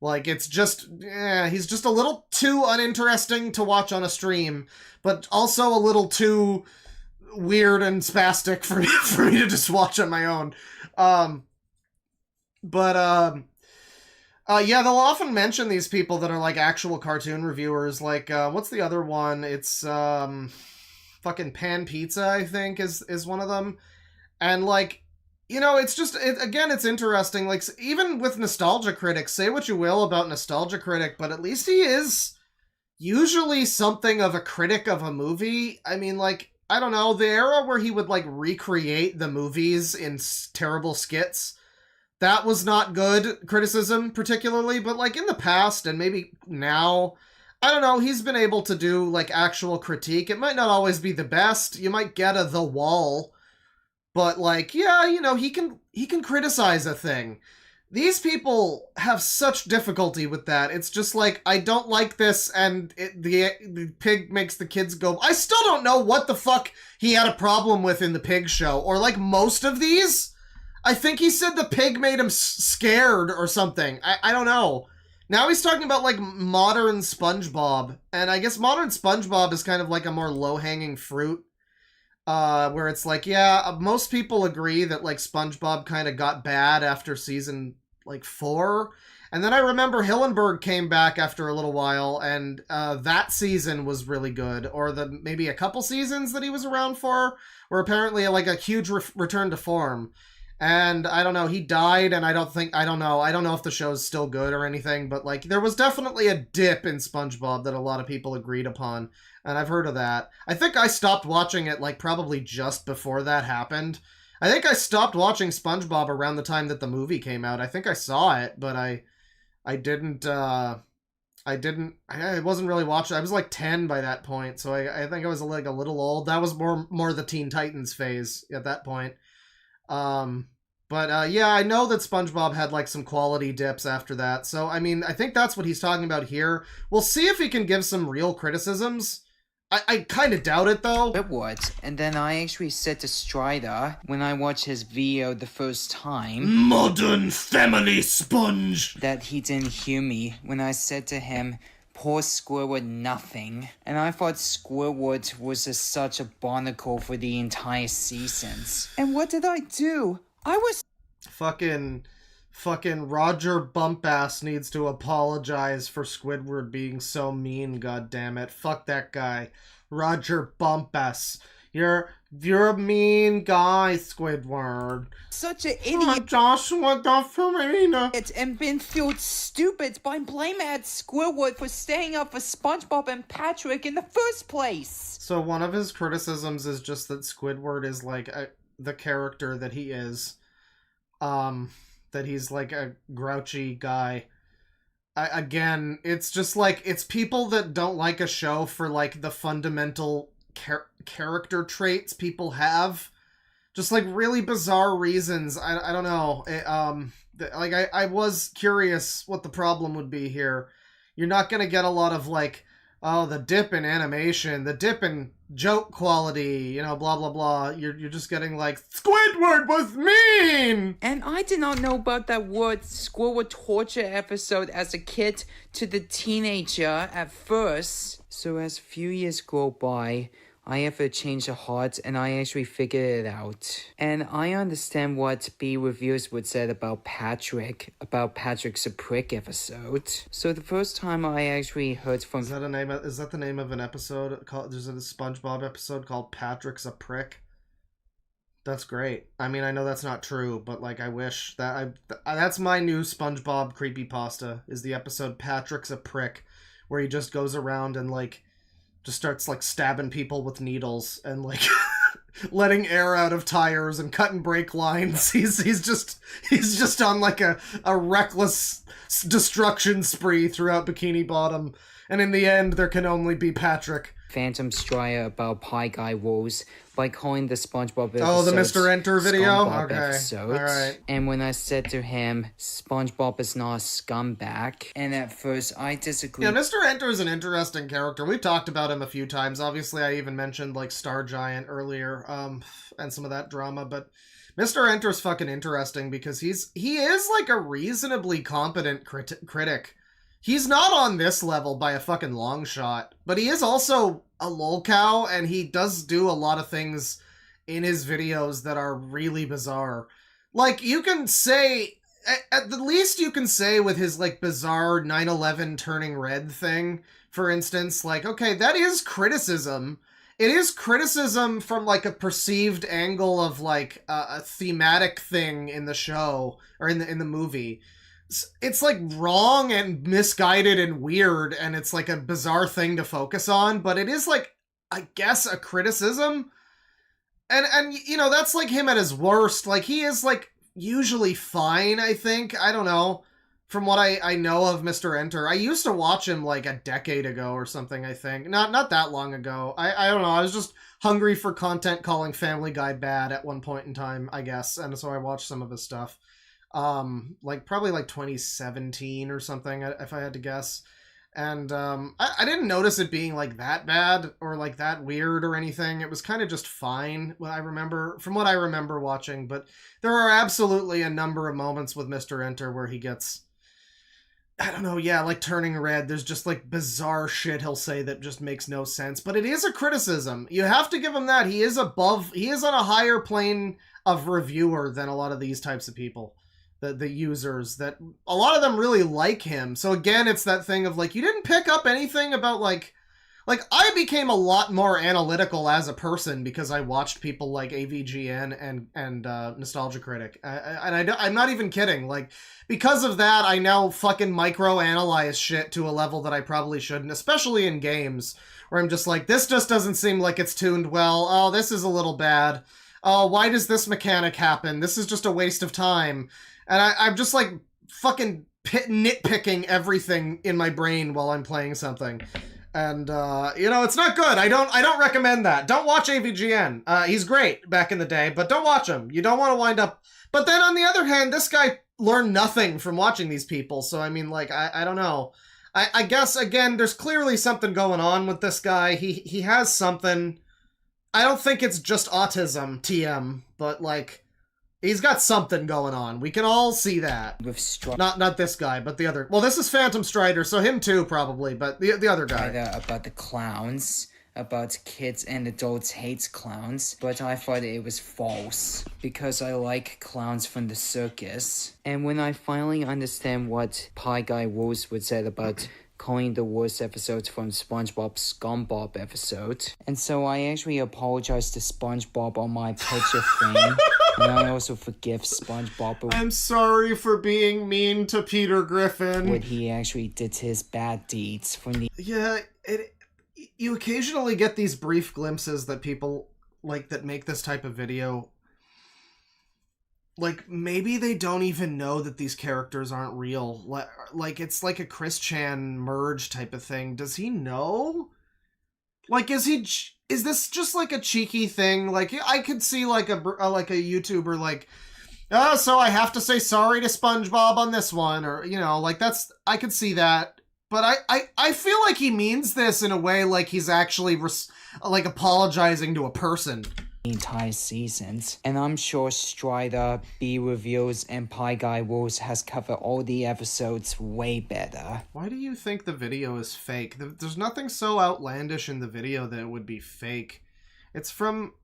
Like, it's just, he's just a little too uninteresting to watch on a stream, but also a little too weird and spastic for me to just watch on my own. Yeah, they'll often mention these people that are like actual cartoon reviewers. Like, what's the other one? It's fucking Pan Pizza, I think, is one of them. And like, you know, it's just, again, it's interesting. Like, even with Nostalgia Critic, say what you will about Nostalgia Critic, but at least he is usually something of a critic of a movie. I mean, like, I don't know, the era where he would, like, recreate the movies in terrible skits, that was not good criticism, particularly, but, like, in the past, and maybe now, I don't know, he's been able to do, like, actual critique. It might not always be the best, you might get a The Wall, but, like, yeah, you know, he can criticize a thing. These people have such difficulty with that. It's just like, I don't like this, and the pig makes the kids go. I still don't know what the fuck he had a problem with in the pig show. Or like most of these, I think he said the pig made him scared or something. I don't know. Now he's talking about like modern SpongeBob. And I guess modern SpongeBob is kind of like a more low-hanging fruit. Where it's like, yeah, most people agree that like SpongeBob kind of got bad after season like 4, and then I remember Hillenburg came back after a little while, and that season was really good, or the maybe a couple seasons that he was around for were apparently like a huge return to form. And I don't know, he died, and I don't know if the show's still good or anything, but like there was definitely a dip in SpongeBob that a lot of people agreed upon, and I've heard of that. I think I stopped watching it like probably just before that happened. I think I stopped watching SpongeBob around the time that the movie came out. I think I saw it, but I wasn't really watching. I was like 10 by that point, so I think I was like a little old. That was more the Teen Titans phase at that point. Yeah, I know that SpongeBob had like some quality dips after that. So, I mean, I think that's what he's talking about here. We'll see if he can give some real criticisms. I kind of doubt it, though. It would. And then I actually said to Strider, when I watched his video the first time, Modern Family Sponge, that he didn't hear me when I said to him, poor Squirrel nothing. And I thought Squirrel was just such a barnacle for the entire seasons. And what did I do? I was... Fucking Roger Bumpass needs to apologize for Squidward being so mean, goddammit. Fuck that guy. Roger Bumpass. You're a mean guy, Squidward. Such an idiot. Joshua Dufferina. And been feel stupid by blaming at Squidward for staying up for SpongeBob and Patrick in the first place. So one of his criticisms is just that Squidward is like the character that he is. That he's like a grouchy guy. Again, it's just like, it's people that don't like a show for like the fundamental character traits people have. Just, like, really bizarre reasons. I don't know. I was curious what the problem would be here. You're not going to get a lot of, like, oh, the dip in animation, the dip in joke quality, you know, blah, blah, blah. You're just getting, like, Squidward was mean! And I did not know about that word Squidward torture episode as a kid to the teenager at first. So as a few years go by, I have a change of heart and I actually figured it out. And I understand what B reviewers would say about Patrick's a prick episode. So the first time I actually heard from... Is that the name of an episode? There's a SpongeBob episode called Patrick's a Prick? That's great. I mean, I know that's not true, but, like, I wish that that's my new SpongeBob creepypasta, is the episode Patrick's a Prick, where he just goes around and, like, just starts, like, stabbing people with needles and, like, letting air out of tires and cutting brake lines. He's just on, like, a reckless destruction spree throughout Bikini Bottom. And in the end, there can only be Patrick. Phantom Strider about Pie Guy Rules by calling the SpongeBob episode... Oh, the Mr. Enter video? Okay. Episodes. All right. And when I said to him, SpongeBob is not a scumbag, and at first I disagreed. Yeah, Mr. Enter is an interesting character. We've talked about him a few times. Obviously, I even mentioned, like, Star Giant earlier, and some of that drama, but Mr. Enter's fucking interesting because he is, like, a reasonably competent critic. He's not on this level by a fucking long shot, but he is also a lolcow, and he does do a lot of things in his videos that are really bizarre. Like, you can say, at the least you can say with his, like, bizarre 9/11 turning red thing, for instance, like, okay, that is criticism. It is criticism from, like, a perceived angle of, like, a thematic thing in the show, or in the movie. It's, like, wrong and misguided and weird, and it's, like, a bizarre thing to focus on, but it is, like, I guess a criticism. And you know, that's, like, him at his worst. Like, he is, like, usually fine, I think. I don't know. From what I know of Mr. Enter. I used to watch him, like, a decade ago or something, I think. Not that long ago. I don't know. I was just hungry for content calling Family Guy bad at one point in time, I guess, and so I watched some of his stuff. Like, probably, like, 2017 or something, if I had to guess. And, I didn't notice it being, like, that bad or, like, that weird or anything. It was kind of just fine, from what I remember watching. But there are absolutely a number of moments with Mr. Enter where he gets, I don't know, yeah, like, turning red. There's just, like, bizarre shit he'll say that just makes no sense. But it is a criticism. You have to give him that. He is on a higher plane of reviewer than a lot of these types of people. The users, that a lot of them really like him. So again, it's that thing of, like, you didn't pick up anything about, like I became a lot more analytical as a person because I watched people like AVGN and Nostalgia Critic. I'm not even kidding. Like, because of that, I now fucking micro-analyze shit to a level that I probably shouldn't, especially in games, where I'm just like, this just doesn't seem like it's tuned well. Oh, this is a little bad. Oh, why does this mechanic happen? This is just a waste of time. And I'm just, like, fucking nitpicking everything in my brain while I'm playing something. And, you know, it's not good. I don't recommend that. Don't watch AVGN. He's great back in the day, but don't watch him. You don't want to wind up... But then, on the other hand, this guy learned nothing from watching these people. So, I mean, like, I don't know. I guess, again, there's clearly something going on with this guy. He has something. I don't think it's just autism, TM, but, like... He's got something going on. We can all see that. Not this guy, but the other. Well, this is Phantom Strider, so him too, probably, but the other guy. About the clowns, about kids and adults hates clowns, but I thought it was false, because I like clowns from the circus. And when I finally understand what Pie Guy Rules would say about calling the worst episodes from SpongeBob's Scumbob episode. And so I actually apologized to SpongeBob on my picture frame. And I also forgive SpongeBob. I'm sorry for being mean to Peter Griffin. What he actually did to his bad deeds from the... Yeah, you occasionally get these brief glimpses that people, like, that make this type of video... Like, maybe they don't even know that these characters aren't real. Like, it's like a Chris Chan merge type of thing. Does he know? Like, is is this just like a cheeky thing? Like, I could see like a YouTuber like, oh, so I have to say sorry to SpongeBob on this one, or, you know, like I could see that. But I feel like he means this in a way like he's actually like apologizing to a person. Entire seasons, and I'm sure Strider, B Reviews, and Pie Guy Rules has covered all the episodes way better. Why do you think the video is fake? There's nothing so outlandish in the video that it would be fake. It's from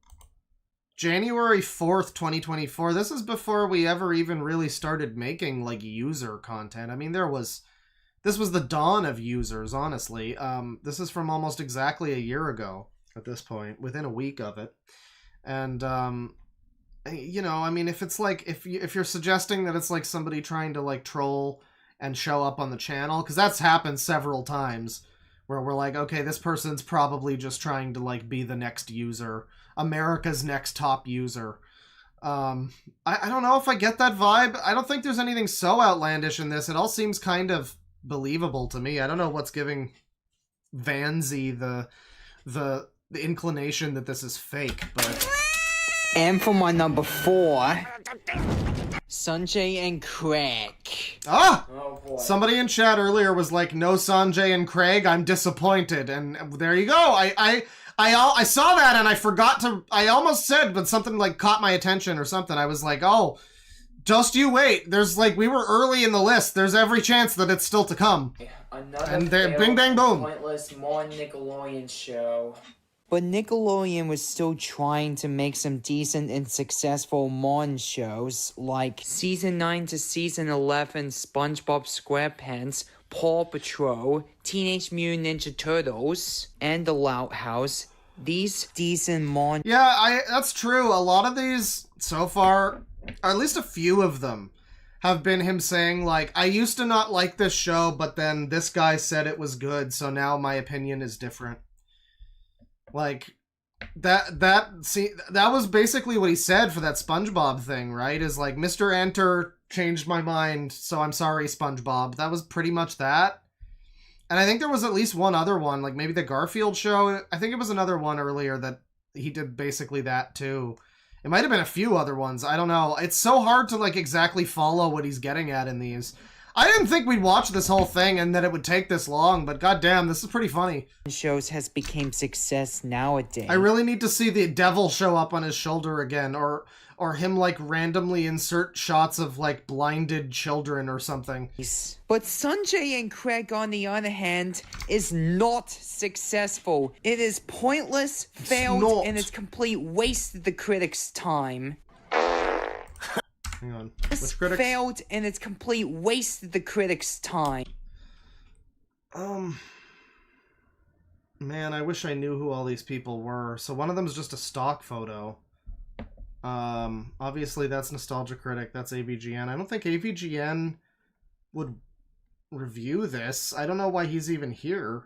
January 4th, 2024. This is before we ever even really started making, like, user content. I mean, this was the dawn of users, honestly. This is from almost exactly a year ago at this point, within a week of it. And, you know, I mean, if it's like, if you're suggesting that it's like somebody trying to like troll and show up on the channel, because that's happened several times where we're like, okay, this person's probably just trying to like be the next user, America's next top user. I don't know if I get that vibe. I don't think there's anything so outlandish in this. It all seems kind of believable to me. I don't know what's giving Vanzy the inclination that this is fake, but... And for my number 4, Sanjay and Craig. Ah! Oh boy. Somebody in chat earlier was like, no Sanjay and Craig, I'm disappointed. And there you go. I saw that and I forgot to... I almost said, but something like caught my attention or something. I was like, oh, just you wait. There's like, we were early in the list. There's every chance that it's still to come. And there, bing, bang, boom. Pointless Nickelodeon show. But Nickelodeon was still trying to make some decent and successful Mon shows, like Season 9 to Season 11 SpongeBob SquarePants, Paw Patrol, Teenage Mutant Ninja Turtles, and The Loud House. These decent Mon... Yeah, that's true. A lot of these, so far, or at least a few of them, have been him saying, like, I used to not like this show, but then this guy said it was good, so now my opinion is different. Like, that was basically what he said for that SpongeBob thing, right? Is like, Mr. Enter changed my mind, so I'm sorry, SpongeBob. That was pretty much that. And I think there was at least one other one, like maybe the Garfield show. I think it was another one earlier that he did basically that too. It might have been a few other ones. I don't know. It's so hard to like exactly follow what he's getting at in these. I didn't think we'd watch this whole thing and that it would take this long, but goddamn, this is pretty funny. Shows has become success nowadays. I really need to see the devil show up on his shoulder again, or him like randomly insert shots of like blinded children or something. But Sanjay and Craig, on the other hand, is not successful. It is pointless, failed, and it's complete waste of the critics' time. Hang on. It's failed and it's complete waste of the critics' time. Man, I wish I knew who all these people were. So one of them is just a stock photo. Obviously that's Nostalgia Critic, that's AVGN. I don't think AVGN would review this. I don't know why he's even here.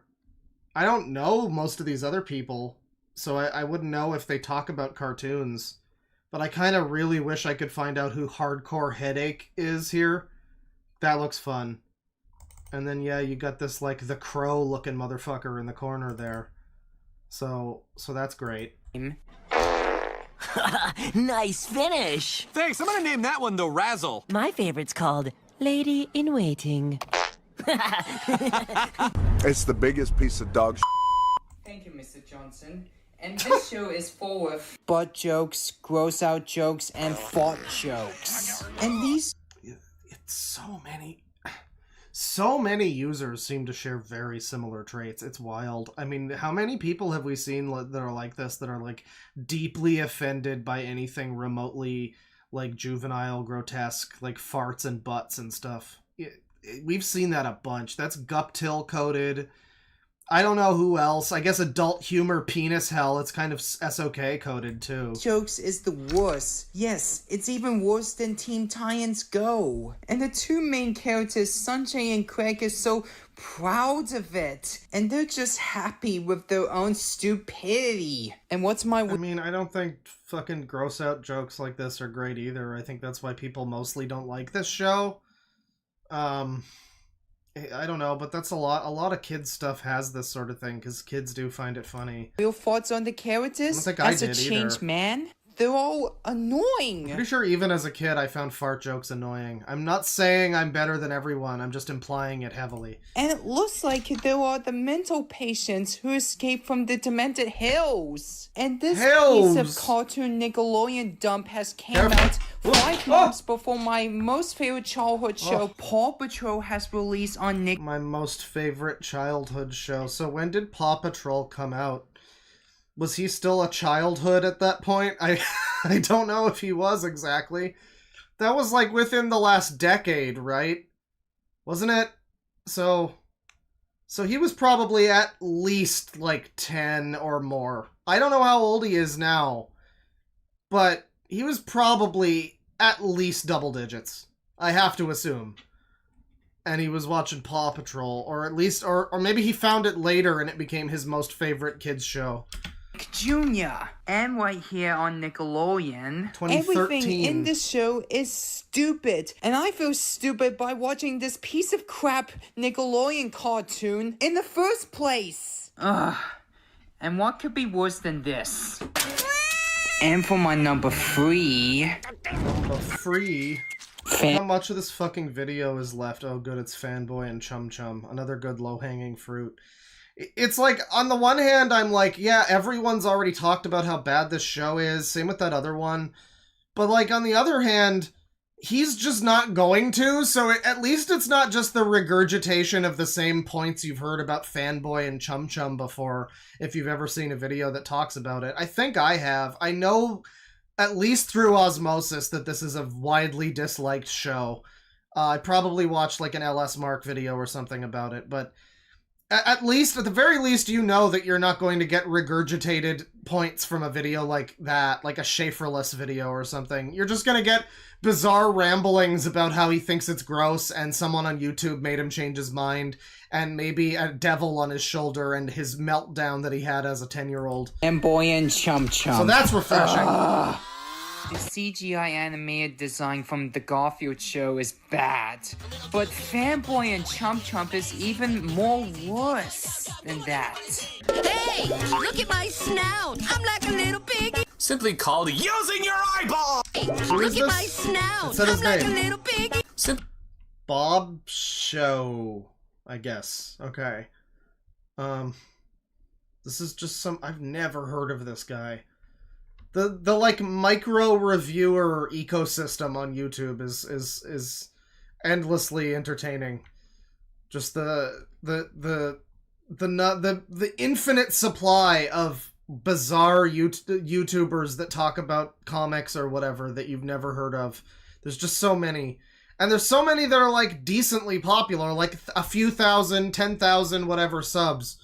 I don't know most of these other people, so I wouldn't know if they talk about cartoons. But I kind of really wish I could find out who Hardcore Headache is here. That looks fun. And then, yeah, you got this, like, the crow-looking motherfucker in the corner there. So that's great. Nice finish! Thanks, I'm gonna name that one the Razzle. My favorite's called Lady in Waiting. It's the biggest piece of dog shit. Thank you, Mr. Johnson. And this show is full of butt jokes, gross out jokes, and fart jokes. And these... It's so many users seem to share very similar traits. It's wild. I mean, how many people have we seen that are like this, that are like deeply offended by anything remotely like juvenile, grotesque, like farts and butts and stuff? We've seen that a bunch. That's Guptil coded. I don't know who else. I guess adult humor penis hell. It's kind of SOK coded too. Jokes is the worst. Yes, it's even worse than Teen Titans Go. And the two main characters, Sanjay and Craig, are so proud of it. And they're just happy with their own stupidity. And what's my... I mean, I don't think fucking gross out jokes like this are great either. I think that's why people mostly don't like this show. I don't know, but that's a lot of kids stuff has this sort of thing, because kids do find it funny. Your thoughts on the characters? I don't think I as a did changed either. man? They're all annoying. Pretty sure even as a kid I found fart jokes annoying. I'm not saying I'm better than everyone, I'm just implying it heavily. And it looks like there are the mental patients who escaped from the demented hills. And this piece of cartoon Nickelodeon dump has came out 5 months before my most favorite childhood show, Paw Patrol, has released on Nick. My most favorite childhood show. So when did Paw Patrol come out? Was he still a childhood at that point? I don't know if he was exactly. That was like within the last decade, right? Wasn't it? So he was probably at least like 10 or more. I don't know how old he is now, but he was probably at least double digits. I have to assume. And he was watching Paw Patrol, or at least, or maybe he found it later and it became his most favorite kids show. Jr. And right here on Nickelodeon, 2013. everything in this show is stupid. And I feel stupid by watching this piece of crap Nickelodeon cartoon in the first place. Ugh. And what could be worse than this? And for my number 3... How much of this fucking video is left? Oh good, it's Fanboy and Chum. Another good low-hanging fruit. It's like, on the one hand, I'm like, yeah, everyone's already talked about how bad this show is. Same with that other one. But, like, on the other hand, he's just not going to, so at least it's not just the regurgitation of the same points you've heard about Fanboy and Chum before, if you've ever seen a video that talks about it. I think I have. I know, at least through osmosis, that this is a widely disliked show. I probably watched, like, an LS Mark video or something about it, but... At the very least, you know that you're not going to get regurgitated points from a video like that, like a Schaeferless video or something. You're just going to get bizarre ramblings about how he thinks it's gross and someone on YouTube made him change his mind, and maybe a devil on his shoulder and his meltdown that he had as a 10-year-old. Fanboy and Chum. So that's refreshing. The CGI animated design from the Garfield show is bad, but Fanboy and Chum is even more worse than that. Hey, look at my snout. I'm like a little piggy. Simply called using your eyeball. Look at my snout. Said his I'm like name. a little piggy. Bob Show, I guess. Okay. This is just some... I've never heard of this guy. The like micro reviewer ecosystem on YouTube is endlessly entertaining. Just the infinite supply of bizarre YouTubers that talk about comics or whatever that you've never heard of. There's just so many. And there's so many that are like decently popular, like a few thousand, 10,000 whatever subs.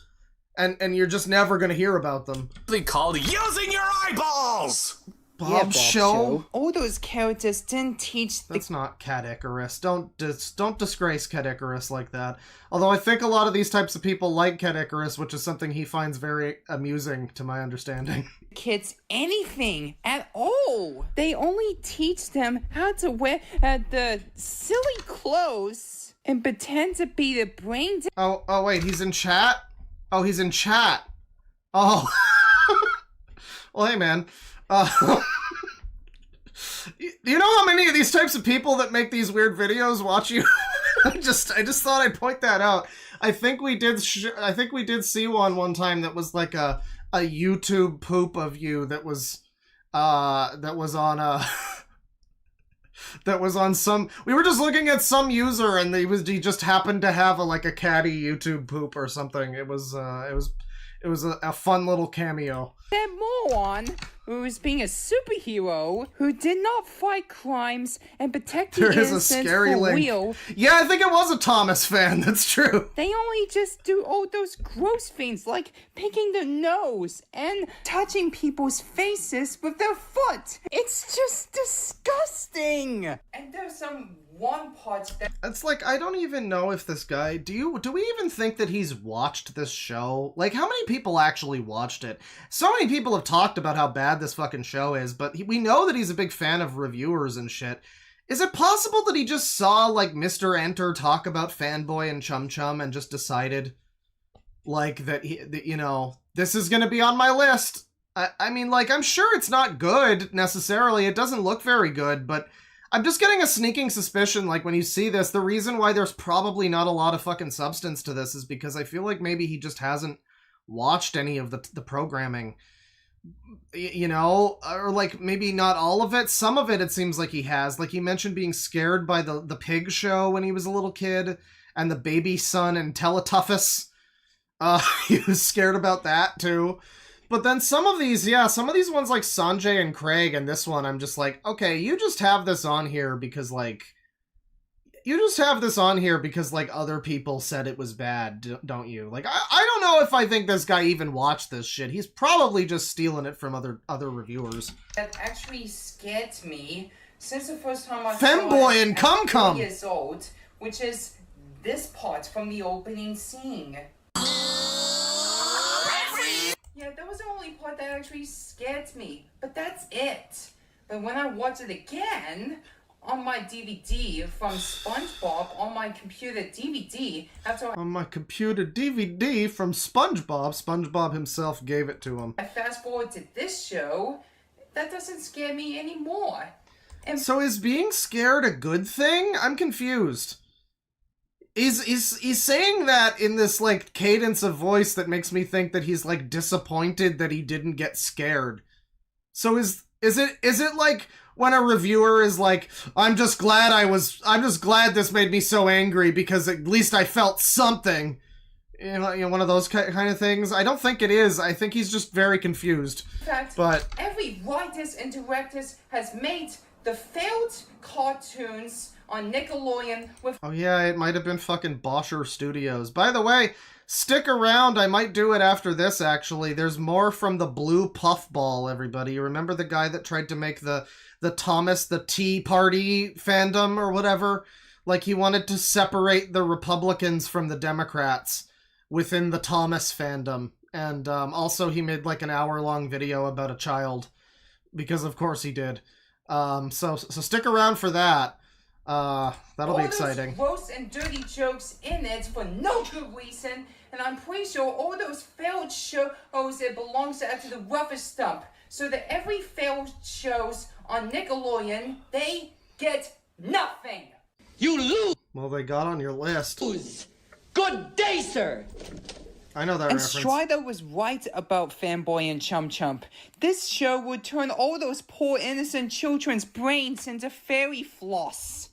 And you're just never going to hear about them. Simply called using your eyeballs. Bob Show? All those characters didn't teach the... That's not Cat Icarus. Don't disgrace Cat Icarus like that. Although I think a lot of these types of people like Cat Icarus, which is something he finds very amusing, to my understanding. kids anything at all. They only teach them how to wear the silly clothes and pretend to be the brain... Oh, wait, he's in chat? Oh, he's in chat. Oh. Well, hey, man. Do you know how many of these types of people that make these weird videos watch you? I just thought I'd point that out. I think we did see one time that was like a YouTube poop of you that was on some... We were just looking at some user and he just happened to have a catty YouTube poop or something. It was a fun little cameo. That moron who was being a superhero who did not fight crimes and protect the innocent for real. Yeah, I think it was a Thomas fan. That's true. They only just do all those gross things like picking their nose and touching people's faces with their foot. It's just disgusting. And there's some one part that... It's like, I don't even know if this guy... Do we even think that he's watched this show? Like, how many people actually watched it? So many people have talked about how bad this fucking show is, but we know that he's a big fan of reviewers and shit. Is it possible that he just saw, like, Mr. Enter talk about Fanboy and Chum Chum and just decided, like, that, you know, this is gonna be on my list? I mean, like, I'm sure it's not good, necessarily. It doesn't look very good, but I'm just getting a sneaking suspicion, like, when you see this, the reason why there's probably not a lot of fucking substance to this is because I feel like maybe he just hasn't watched any of the programming. You know, or like maybe not all of it. Some of it seems like he has. Like he mentioned being scared by the pig show when he was a little kid, and the baby son and Teletubbies. He was scared about that too. But then some of these ones like Sanjay and Craig and this one, I'm just like, okay, you just have this on here because like other people said it was bad, don't you? Like, I don't know if I think this guy even watched this shit. He's probably just stealing it from other reviewers. That actually scared me since the first time I Fanboy saw it and Cum at Cum 3 years old, which is this part from the opening scene. Yeah, that was the only part that actually scared me, but that's it. But when I watch it again on my DVD from SpongeBob on my computer DVD on my computer DVD from SpongeBob himself gave it to him. I fast forward to this show, that doesn't scare me anymore. And so is being scared a good thing? I'm confused. He's saying that in this like cadence of voice that makes me think that he's like disappointed that he didn't get scared. So is it like when a reviewer is like, I'm just glad this made me so angry because at least I felt something. You know, one of those kind of things. I don't think it is. I think he's just very confused. in fact, but every writers and directors has made the failed cartoons on Nickelodeon with... Oh yeah, it might have been fucking Boscher Studios. By the way, stick around, I might do it after this, actually. There's more from the Blue Puffball, everybody. You remember the guy that tried to make the Thomas the Tea Party fandom or whatever? Like, he wanted to separate the Republicans from the Democrats within the Thomas fandom. And also he made like an hour-long video about a child. Because of course he did. So stick around for that. That'll be exciting. All those gross and dirty jokes in it for no good reason, and I'm pretty sure all those failed shows it belongs to the rubbish stump. So that every failed shows on Nickelodeon, they get nothing. You lose. Well, they got on your list. Good day, sir. I know that And reference. Strider was right about Fanboy and Chum Chum. This show would turn all those poor innocent children's brains into fairy floss.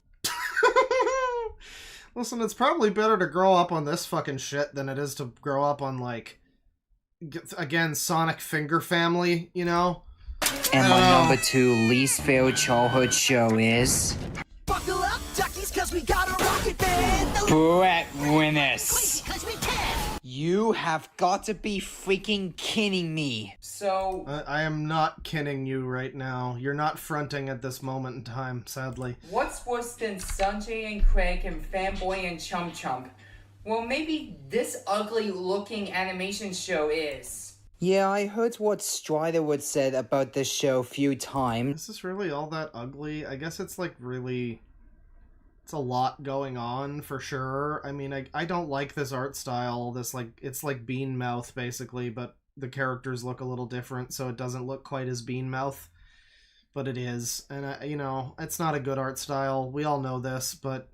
Listen, it's probably better to grow up on this fucking shit than it is to grow up on, like, again, Sonic Finger Family, you know? And my number 2 least favorite childhood show is... Buckle up, duckies, cause we got a rocket band. Breadwinners. Cause we can. You have got to be freaking kidding me. So... I am not kidding you right now. You're not fronting at this moment in time, sadly. what's worse than Sanjay and Craig and Fanboy and Chum Chum? Well, maybe this ugly-looking animation show is. Yeah, I heard what Strider would said about this show a few times. Is this really all that ugly? I guess it's like really... It's a lot going on, for sure. I mean, I don't like this art style. This, like, it's like Bean Mouth, basically, but the characters look a little different, so it doesn't look quite as Bean Mouth. But it is. And, you know, it's not a good art style. We all know this, but...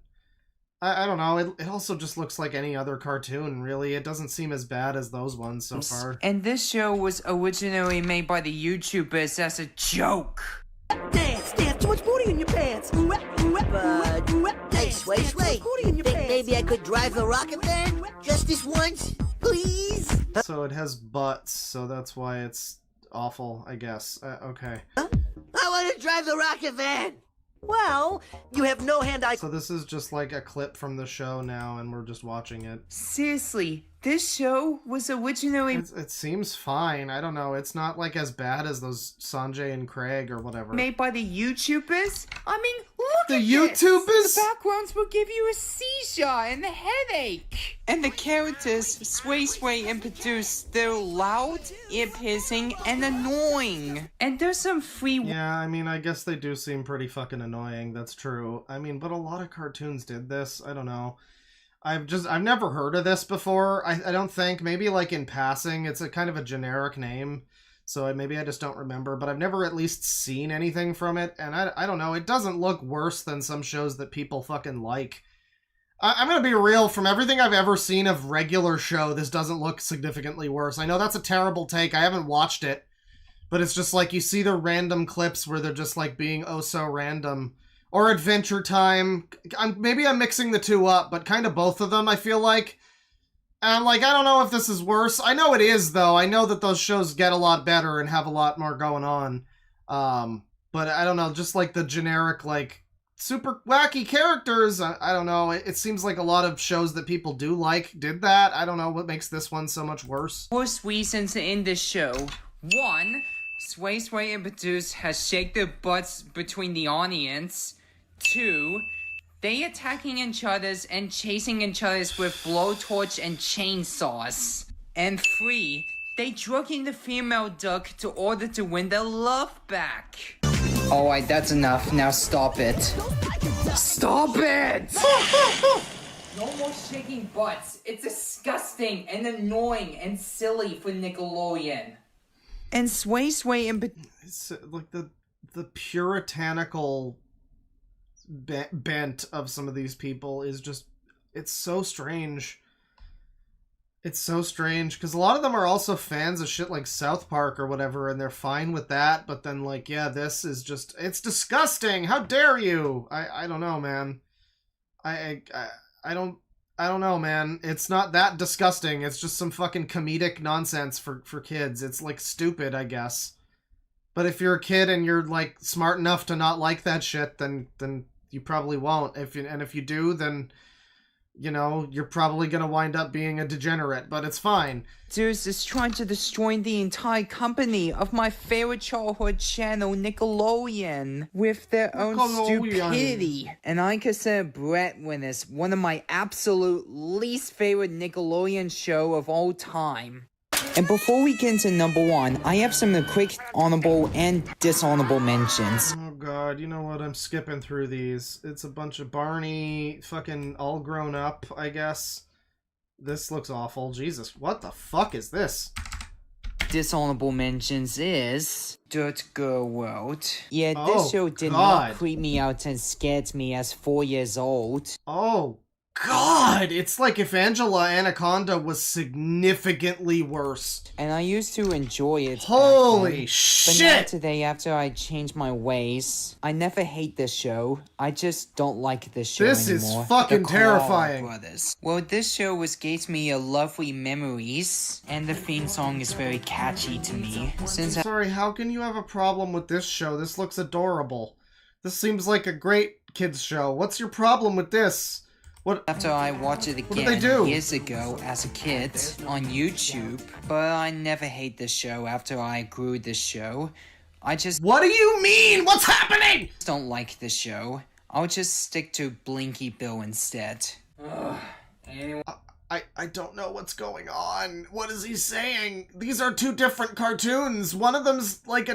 I don't know, it also just looks like any other cartoon, really. It doesn't seem as bad as those ones so far. And this show was originally made by the YouTubers as a joke. Dance, too much booty in your pants. Hey, Sway, think maybe I could drive the rocket van? Just this once, please? So it has butts, so that's why it's awful, I guess. Okay. I want to drive the rocket van! Well, you have no hand-eye... So this is just like a clip from the show now, and we're just watching it. Seriously, this show was originally... It seems fine. I don't know. It's not like as bad as those Sanjay and Craig or whatever. made by the YouTubers? I mean, look The YouTubers? The backgrounds will give you a seizure and a headache. And the characters, Sway and Produce, they're loud, ear-piercing, and annoying. And there's some free... Yeah, I mean, I guess they do seem pretty fucking annoying, that's true. I mean, but a lot of cartoons did this, I don't know. I've never heard of this before, I don't think. Maybe, like, in passing, it's a kind of a generic name. So maybe I just don't remember, but I've never at least seen anything from it, and I don't know, it doesn't look worse than some shows that people fucking like. I'm gonna be real, from everything I've ever seen of regular show, this doesn't look significantly worse. I know that's a terrible take, I haven't watched it, but it's just like, you see the random clips where they're just like being oh so random. Or Adventure Time, maybe I'm mixing the two up, but kind of both of them, I feel like. And, like, I don't know if this is worse. I know it is, though. I know that those shows get a lot better and have a lot more going on. But I don't know, just, like, the generic, like, super wacky characters, I don't know. It seems like a lot of shows that people do like did that. I don't know what makes this one so much worse. Worst reasons to end this show. 1. Sway and Produce has shake their butts between the audience. 2. They attacking each other's and chasing each other's with blowtorch and chainsaws. And 3, they drugging the female duck to order to win their love back. Alright, that's enough. Now stop it. Stop it! No more shaking butts. It's disgusting and annoying and silly for Nickelodeon. And Sway and... It's like the puritanical bent of some of these people is just, it's so strange. It's so strange because a lot of them are also fans of shit like South Park or whatever, and they're fine with that, but then, like, yeah, this is just, it's disgusting. How dare you? I don't know, man. I don't know, man. It's not that disgusting. It's just some fucking comedic nonsense for kids. It's like stupid, I guess. But if you're a kid and you're like smart enough to not like that shit, then you probably won't. If you do, then, you know, you're probably gonna wind up being a degenerate, but it's fine. Zeus is trying to destroy the entire company of my favorite childhood channel, Nickelodeon, with their own stupidity. And I consider Breadwinners one of my absolute least favorite Nickelodeon show of all time. And before we get into number 1, I have some quick honorable and dishonorable mentions. Oh god, you know what? I'm skipping through these. It's a bunch of Barney fucking all grown up, I guess. This looks awful. Jesus, what the fuck is this? Dishonorable mentions is Dirt Girl World. Yeah, this show did not creep me out and scared me as 4 years old. Oh god, it's like if Angela Anaconda was significantly worse. And I used to enjoy it. Holy shit! But now today, after I changed my ways, I never hate this show. I just don't like this show this anymore. This is fucking terrifying. Brothers. Well, this show gave me a lovely memories, and the theme song is very catchy to me. Sorry, how can you have a problem with this show? This looks adorable. This seems like a great kids show. What's your problem with this? After I watched it again years ago as a kid on YouTube, but I never hate this show after I grew this show. I just... What do you mean? What's happening? Don't like this show. I'll just stick to Blinky Bill instead. Anyway. I don't know what's going on. What is he saying? These are two different cartoons. One of them's like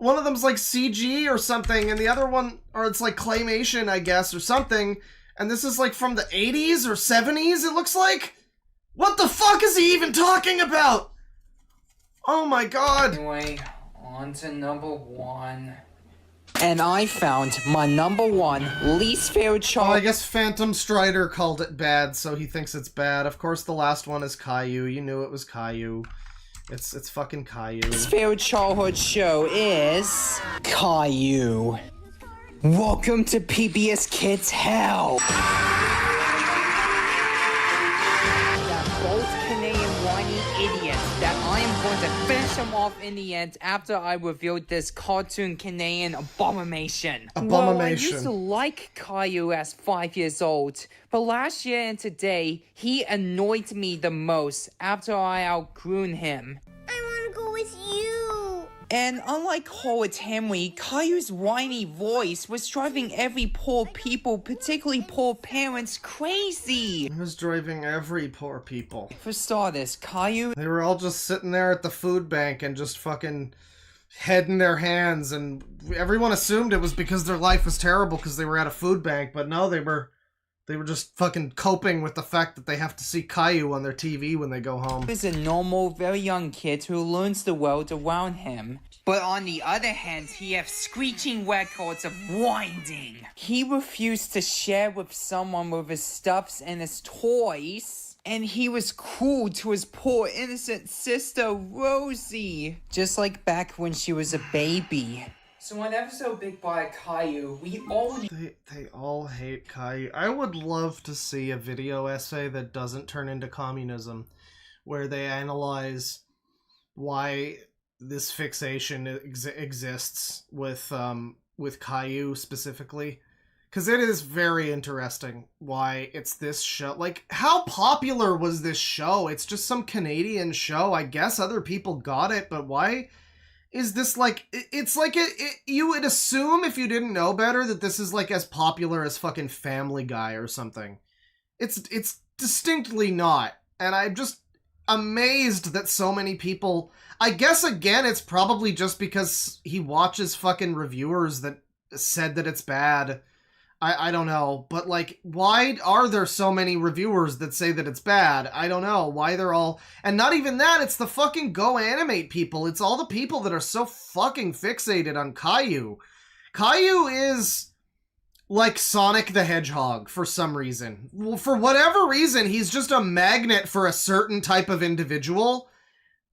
CG or something, and the other one, or it's like claymation, I guess, or something. And this is like from the 80s or 70s, it looks like? What the fuck is he even talking about? Oh my god. Anyway, on to number 1. And I found my number 1 least favorite show. Oh, I guess Phantom Strider called it bad, so he thinks it's bad. Of course, the last one is Caillou. You knew it was Caillou. It's fucking Caillou. His favorite childhood show is Caillou. Welcome to PBS Kids Hell! That bold Canadian whiny idiot that I am going to finish him off in the end after I revealed this cartoon Canadian abomination. Well, I used to like Caillou as 5 years old, but last year and today, he annoyed me the most after I outgrew him. I want to go with you. And unlike Horrid Henry, Caillou's whiny voice was driving every poor people, particularly poor parents, crazy. It was driving every poor people. For starters, Caillou... They were all just sitting there at the food bank and just fucking head in their hands, and everyone assumed it was because their life was terrible because they were at a food bank, but no, they were just fucking coping with the fact that they have to see Caillou on their TV when they go home. He's a normal, very young kid who learns the world around him. But on the other hand, he has screeching records of whining. He refused to share with someone with his stuffs and his toys. And he was cruel to his poor innocent sister, Rosie. Just like back when she was a baby. So on episode Big Bad Caillou, we all... They all hate Caillou. I would love to see a video essay that doesn't turn into communism, where they analyze why this fixation exists with Caillou specifically. Because it is very interesting why it's this show. Like, how popular was this show? It's just some Canadian show. I guess other people got it, but why... is this like, it's like, you would assume if you didn't know better that this is like as popular as fucking Family Guy or something. It's distinctly not. And I'm just amazed that so many people, I guess again, it's probably just because he watches fucking reviewers that said that it's bad. I don't know, but like, why are there so many reviewers that say that it's bad? I don't know why they're all, and not even that, it's the fucking Go Animate people. It's all the people that are so fucking fixated on Caillou. Caillou is like Sonic the Hedgehog for some reason. Well, for whatever reason, he's just a magnet for a certain type of individual.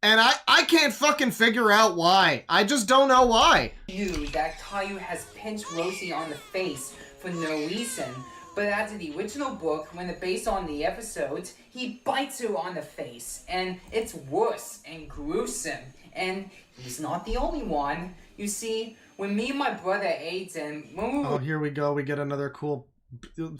And I can't fucking figure out why. I just don't know why. That Caillou has pinched Rosie on the face for no reason, but as in the original book, when it's based on the episodes, he bites her on the face, and it's worse and gruesome, and he's not the only one. You see, when me and my brother Aiden, when we were here we go, we get another cool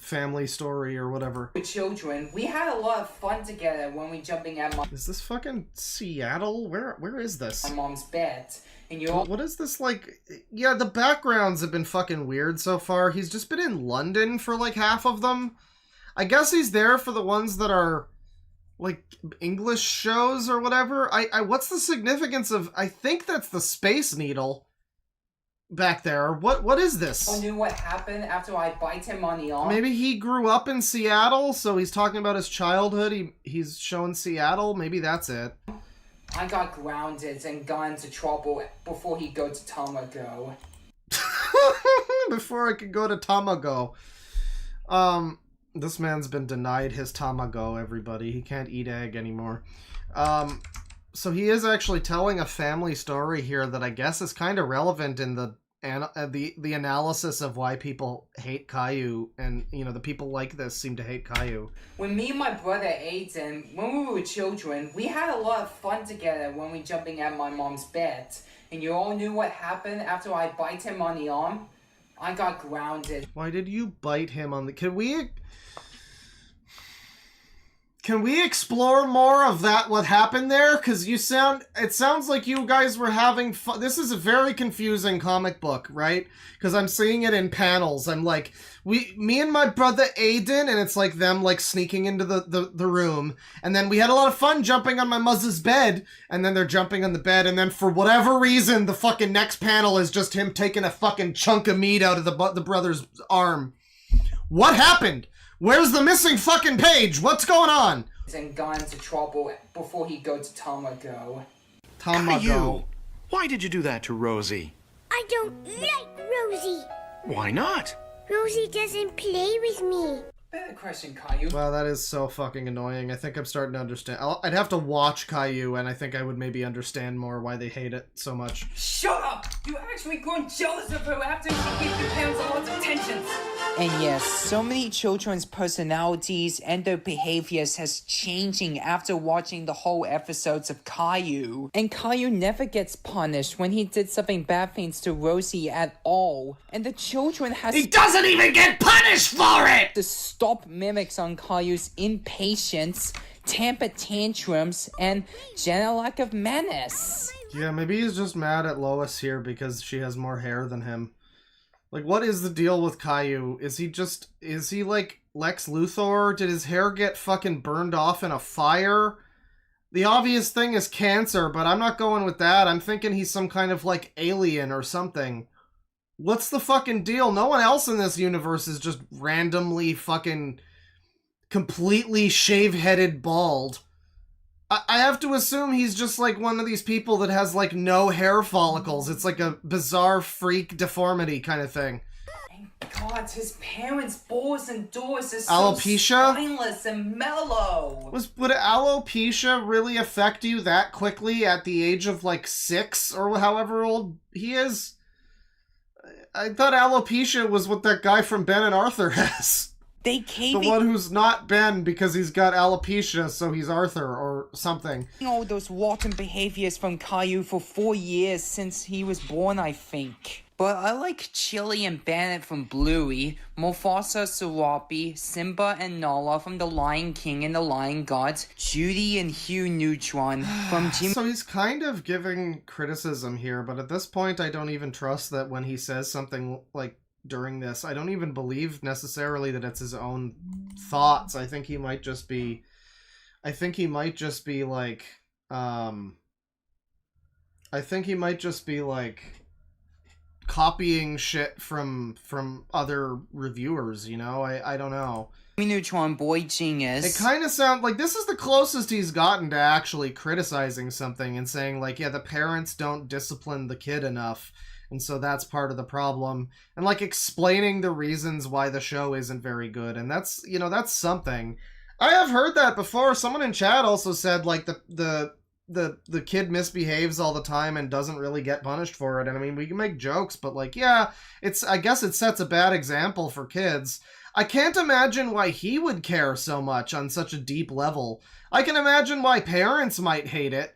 family story or whatever. Children, we had a lot of fun together when we jumping at Is this fucking Seattle? Where is this? my mom's bed. And you're What is this like? Yeah, the backgrounds have been fucking weird so far. He's just been in London for like half of them. I guess he's there for the ones that are like English shows or whatever. What's the significance of, I think that's the Space Needle back there. What is this? I knew what happened after I bite him on the arm. Maybe he grew up in Seattle, so he's talking about his childhood. He's showing Seattle. Maybe that's it. I got grounded and got into trouble before he go to Tamago. Before I could go to Tamago. This man's been denied his Tamago, everybody. He can't eat egg anymore. So he is actually telling a family story here that I guess is kind of relevant in the analysis of why people hate Caillou, and you know, the people like this seem to hate Caillou. When me and my brother Aiden, when we were children, we had a lot of fun together when we jumping at my mom's bed. And you all knew what happened after I bite him on the arm? I got grounded. Why did you bite him on the... Can we explore more of that, what happened there? Because it sounds like you guys were having fun. This is a very confusing comic book, right? Because I'm seeing it in panels. I'm like, me and my brother Aiden, and it's like them like sneaking into the room. And then we had a lot of fun jumping on my mother's bed. And then they're jumping on the bed. And then for whatever reason, the fucking next panel is just him taking a fucking chunk of meat out of the brother's arm. What happened? Where's the missing fucking page? What's going on? And got into trouble before he go to Tamago. Caillou, why did you do that to Rosie? I don't like Rosie. Why not? Rosie doesn't play with me. Better question, Caillou. Wow, that is so fucking annoying. I think I'm starting to understand. I'd have to watch Caillou, and I think I would maybe understand more why they hate it so much. Shut up! You actually grown jealous of her after she gave your parents a lot of attention. And yes, so many children's personalities and their behaviors has changing after watching the whole episodes of Caillou. And Caillou never gets punished when he did something bad things to Rosie at all. And the children has... He doesn't even get punished for it! To stop mimics on Caillou's impatience, temper tantrums, and general lack of menace. Yeah, maybe he's just mad at Lois here because she has more hair than him. Like, what is the deal with Caillou? Is he like Lex Luthor? Did his hair get fucking burned off in a fire? The obvious thing is cancer, but I'm not going with that. I'm thinking he's some kind of, like, alien or something. What's the fucking deal? No one else in this universe is just randomly fucking completely shave-headed bald. I have to assume he's just, like, one of these people that has, like, no hair follicles. It's like a bizarre freak deformity kind of thing. God, his parents' balls and doors is so Alopecia? spineless and mellow. Would alopecia really affect you that quickly at the age of like 6 or however old he is? I thought alopecia was what that guy from Ben and Arthur has. They came the one who's not Ben because he's got alopecia, so he's Arthur or something. All those rotten behaviors from Caillou for 4 years since he was born, I think. But I like Chili and Bandit from Bluey, Mufasa, Serapi, Simba and Nala from The Lion King and the Lion Gods, Judy and Hugh Neutron from Jim. So he's kind of giving criticism here, but at this point I don't even trust that when he says something like during this, I don't even believe necessarily that it's his own thoughts. I think he might just be like copying shit from other reviewers, you know? I don't know. Neutron boy genius. It kind of sounds like this is the closest he's gotten to actually criticizing something and saying like, yeah, the parents don't discipline the kid enough, and so that's part of the problem, and like explaining the reasons why the show isn't very good, and that's, you know, that's something. I have heard that before. Someone in chat also said like the kid misbehaves all the time and doesn't really get punished for it. And I mean, we can make jokes, but like, yeah, I guess it sets a bad example for kids. I can't imagine why he would care so much on such a deep level. I can imagine why parents might hate it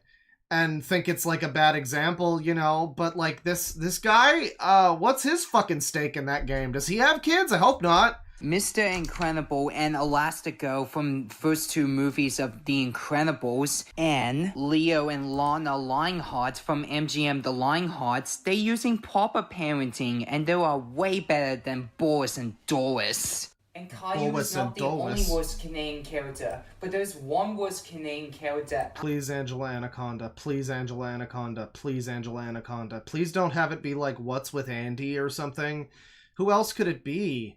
and think it's like a bad example, you know, but like this guy, what's his fucking stake in that game? Does he have kids? I hope not. Mr. Incredible and Elastico from the first 2 movies of The Incredibles, and Leo and Lana Lionheart from MGM The Lionhearts, they're using proper parenting, and they are way better than Boris and Doris. And Caillou is not the only worst Canadian character, but there's one worst Canadian character. Please, Angela Anaconda. Please, Angela Anaconda. Please, Angela Anaconda. Please don't have it be like What's with Andy or something. Who else could it be?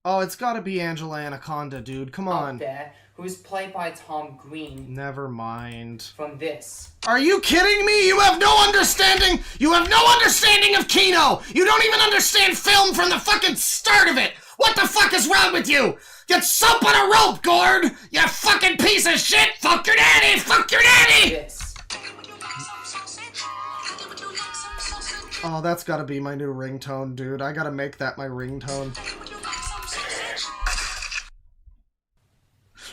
Oh, it's gotta be Angela Anaconda, dude. Come on. Up there, who's played by Tom Green. Never mind. From this. Are you kidding me? You have no understanding! You have no understanding of Kino! You don't even understand film from the fucking start of it! What the fuck is wrong with you? Get soap on a rope, Gord! You fucking piece of shit! Fuck your daddy! Fuck your daddy! This. Oh, that's gotta be my new ringtone, dude. I gotta make that my ringtone.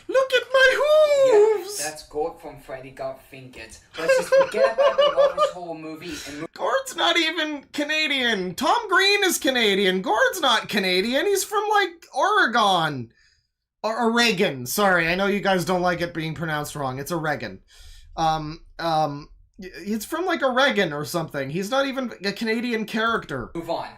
Look at my hooves! Yeah, that's Dork from Freddy Got Fingered. Let's just forget about the rubbish horror movie and Gord's not even Canadian. Tom Green is Canadian. Gord's not Canadian. He's from, like, Oregon. Or Oregon. Sorry, I know you guys don't like it being pronounced wrong. It's Oregon. It's from, like, Oregon or something. He's not even a Canadian character. move on.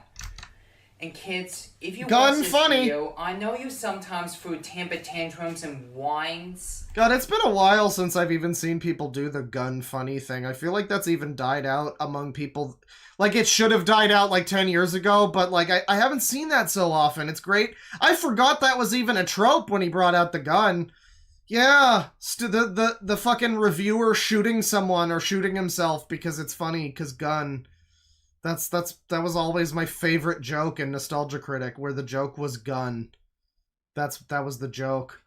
And kids, if you Gun watch this funny. video, I know you sometimes throw temper tantrums and whines. God, it's been a while since I've even seen people do the gun funny thing. I feel like that's even died out among people. Like, it should have died out like 10 years ago, but like, I haven't seen that so often. It's great. I forgot that was even a trope when he brought out the gun. Yeah, the fucking reviewer shooting someone or shooting himself because it's funny, because gun. That was always my favorite joke in Nostalgia Critic, where the joke was gun. That was the joke.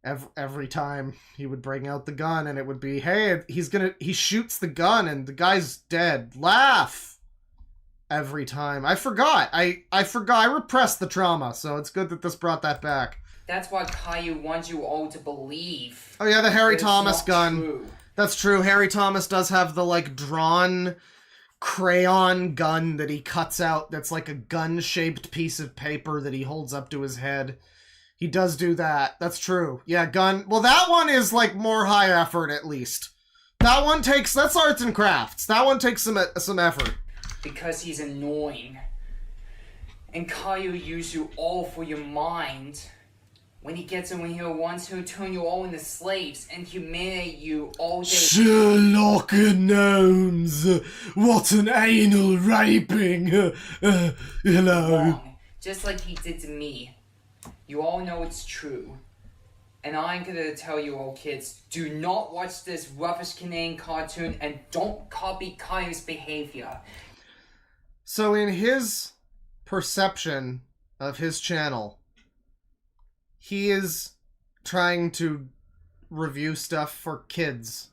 Every time he would bring out the gun, and it would be, hey, he shoots the gun and the guy's dead. Laugh! Every time. I forgot. I forgot. I repressed the trauma, so it's good that this brought that back. That's what Caillou wants you all to believe. Oh yeah, the Harry It's Thomas not gun. true. That's true. Harry Thomas does have the, like, drawn crayon gun that he cuts out that's like a gun-shaped piece of paper that he holds up to his head. He does do that. That's true. Yeah, gun. Well, that one is, like, more high effort, at least. That's arts and crafts. That one takes some effort. Because he's annoying. And Caillou use you all for your mind. When he gets in here once, he'll turn you all into slaves and humiliate you all day. Sherlock Gnomes! What an anal raping! Hello. Wrong. Just like he did to me. You all know it's true. And I'm gonna tell you all kids, do not watch this rubbish Canadian cartoon and don't copy Caillou's behavior. So in his perception of his channel, he is trying to review stuff for kids.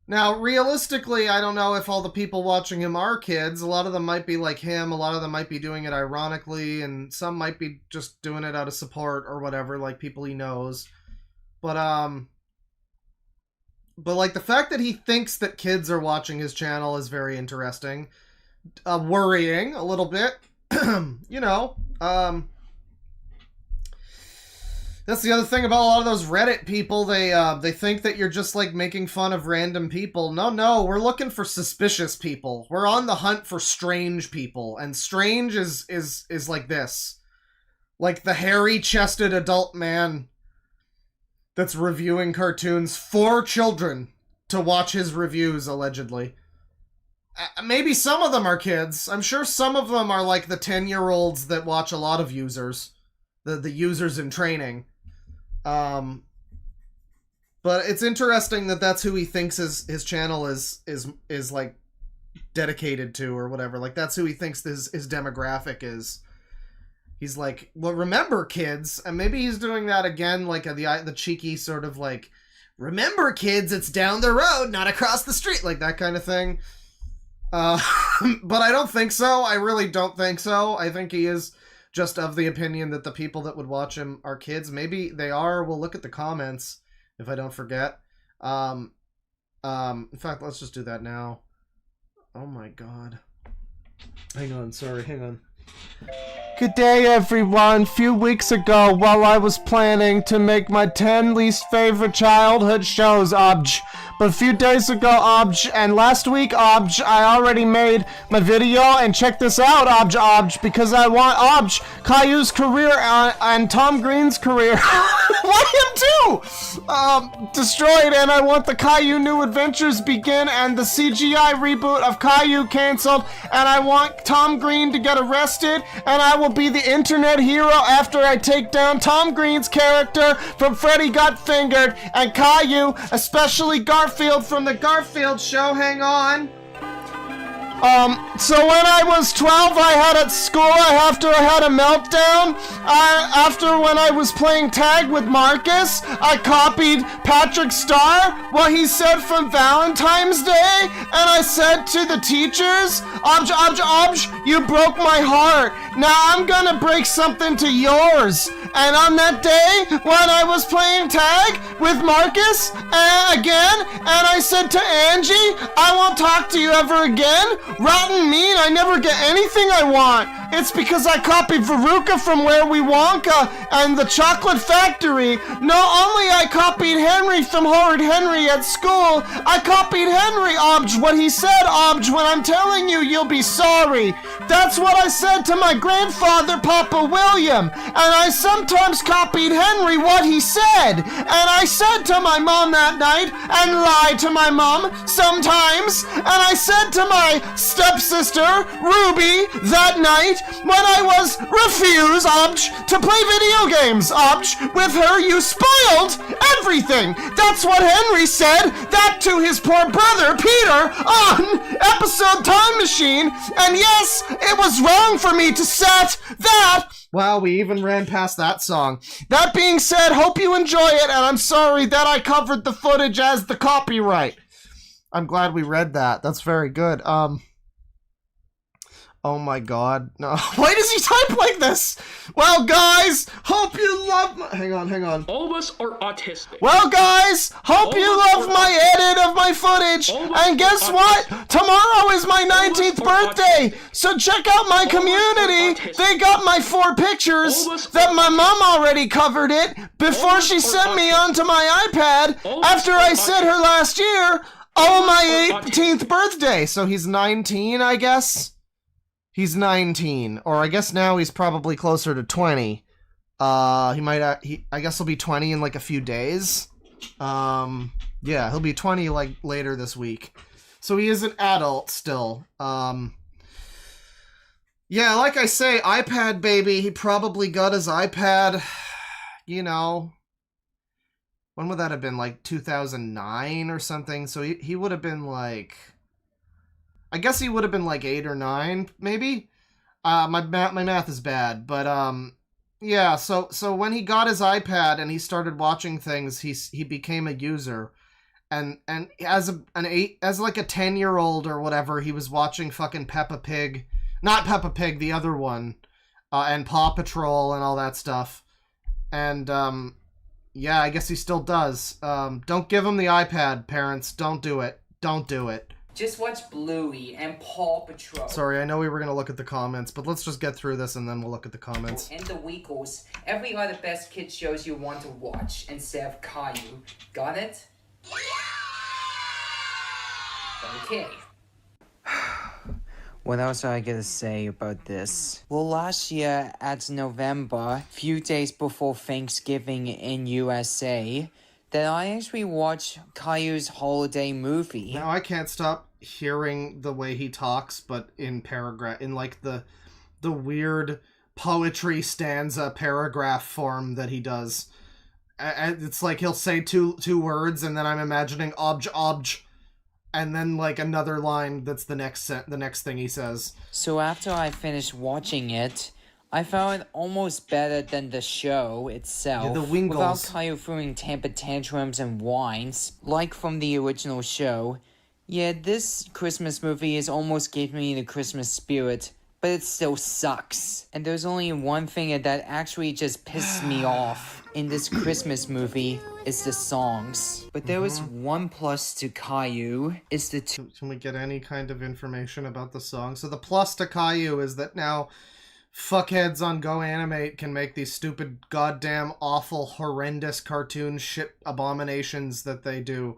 Now, realistically, I don't know if all the people watching him are kids. A lot of them might be like him. A lot of them might be doing it ironically, and some might be just doing it out of support or whatever, like people he knows. But like the fact that he thinks that kids are watching his channel is very interesting. Worrying a little bit. You know, that's the other thing about a lot of those Reddit people. They think that you're just like making fun of random people. No, we're looking for suspicious people. We're on the hunt for strange people, and strange is like this, like the hairy-chested adult man that's reviewing cartoons for children to watch his reviews, allegedly. Maybe some of them are kids. I'm sure some of them are like the 10-year-olds that watch a lot of users, the users in training. But it's interesting that that's who he thinks his channel is like dedicated to or whatever. Like that's who he thinks his demographic is. He's like, well, remember kids, and maybe he's doing that again, like the cheeky sort of like, remember kids, it's down the road, not across the street, like that kind of thing. But I don't think so. I really don't think so. I think he is just of the opinion that the people that would watch him are kids. Maybe they are. We'll look at the comments if I don't forget. In fact, let's just do that now. Oh my god. Hang on, sorry, hang on. Good day, everyone. Few weeks ago, while I was planning to make my 10 least favorite childhood shows, but a few days ago, and last week, I already made my video, and check this out, because I want, Caillou's career and Tom Green's career, why him too? Destroyed, and I want the Caillou New Adventures begin, and the CGI reboot of Caillou canceled, and I want Tom Green to get arrested, and I will be the internet hero after I take down Tom Green's character from Freddy Got Fingered, and Caillou, especially Garfield from the Garfield show, hang on. So when I was 12, I had at school, after I had a meltdown, after when I was playing tag with Marcus, I copied Patrick Starr, what he said from Valentine's Day, and I said to the teachers, you broke my heart. Now I'm gonna break something to yours. And on that day, when I was playing tag with Marcus, again, and I said to Angie, I won't talk to you ever again. Rotten mean, I never get anything I want. It's because I copied Veruca from Where We Wonka and the Chocolate Factory. Not only I copied Henry from Horrid Henry at school, I copied Henry, what he said, when I'm telling you, you'll be sorry. That's what I said to my grandfather, Papa William. And I sometimes copied Henry what he said. And I said to my mom that night, and lied to my mom sometimes. And I said to my stepsister, Ruby, that night, when I was refused, to play video games, with her, you spoiled everything. That's what Henry said, that to his poor brother, Peter, on episode Time Machine. And yes, it was wrong for me to set that. Wow, we even ran past that song. That being said, hope you enjoy it, and I'm sorry that I covered the footage as the copyright. I'm glad we read that. That's very good. Oh my god. No. Why does he type like this? Well, guys, hope you love my... Hang on. All of us are autistic. Well, guys, hope you love my edit of my footage. And guess what? Tomorrow is my 19th birthday! So check out my community! They got my 4 pictures that my mom already covered it before she sent me onto my iPad after I said her last year. Oh, my 18th birthday! So he's 19, I guess? He's 19. Or I guess now he's probably closer to 20. I guess he'll be 20 in like a few days. Yeah, he'll be 20 like later this week. So he is an adult still. Yeah, like I say, iPad baby, he probably got his iPad, you know, when would that have been, like 2009 or something? So he would have been like, I guess he would have been like 8 or 9, maybe? My math is bad, but yeah, so when he got his iPad and he started watching things, he became a user. And as like a 10-year-old or whatever, he was watching fucking Peppa Pig. Not Peppa Pig, the other one. And Paw Patrol and all that stuff. And yeah, I guess he still does. Don't give him the iPad, parents. Don't do it. Don't do it. Just watch Bluey and Paw Patrol. Sorry, I know we were going to look at the comments, but let's just get through this and then we'll look at the comments. And the Weekles. Every other best kids shows you want to watch instead of Caillou. Got it? Okay. What else I gotta say about this? Well, last year at November, few days before Thanksgiving in USA, that I actually watched Caillou's holiday movie. Now I can't stop hearing the way he talks, but in like the weird poetry stanza paragraph form that he does. It's like he'll say two words, and then I'm imagining obj, and then like another line that's the next thing he says. So after I finished watching it, I found it almost better than the show itself. Yeah, the Wingles. Without Caillou throwing temper tantrums and whines, like from the original show. Yeah, this Christmas movie is almost gave me the Christmas spirit, but it still sucks. And there's only one thing that actually just pissed me off in this Christmas movie is the songs. But there was one plus to Caillou, is the Can we get any kind of information about the song? So the plus to Caillou is that now fuckheads on Go Animate can make these stupid, goddamn, awful, horrendous cartoon shit abominations that they do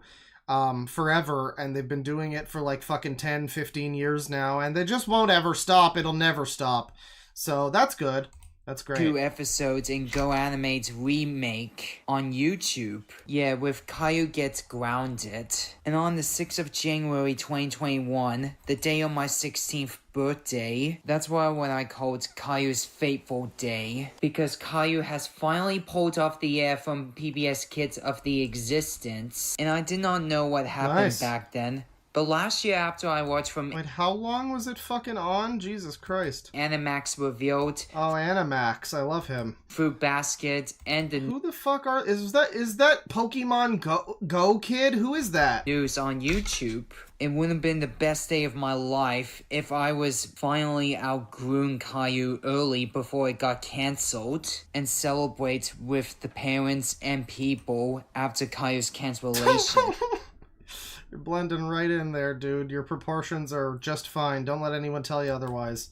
forever, and they've been doing it for like fucking 10, 15 years now, and they just won't ever stop. It'll never stop. So that's good. That's great. 2 episodes in Go Animate's remake on YouTube. Yeah, with Caillou Gets Grounded. And on the 6th of January 2021, the day of my 16th birthday, that's what I called Caillou's Fateful Day. Because Caillou has finally pulled off the air from PBS Kids of the existence. And I did not know what happened back then. But last year after I watched from... Wait, how long was it fucking on? Jesus Christ. Animax revealed... Oh, Animax. I love him. Fruit Basket and the... Who the fuck are... Is that Pokemon Go kid? Who is that? News on YouTube. It would have been the best day of my life if I was finally outgrown Caillou early before it got cancelled and celebrate with the parents and people after Caillou's cancellation. You're blending right in there, dude. Your proportions are just fine. Don't let anyone tell you otherwise.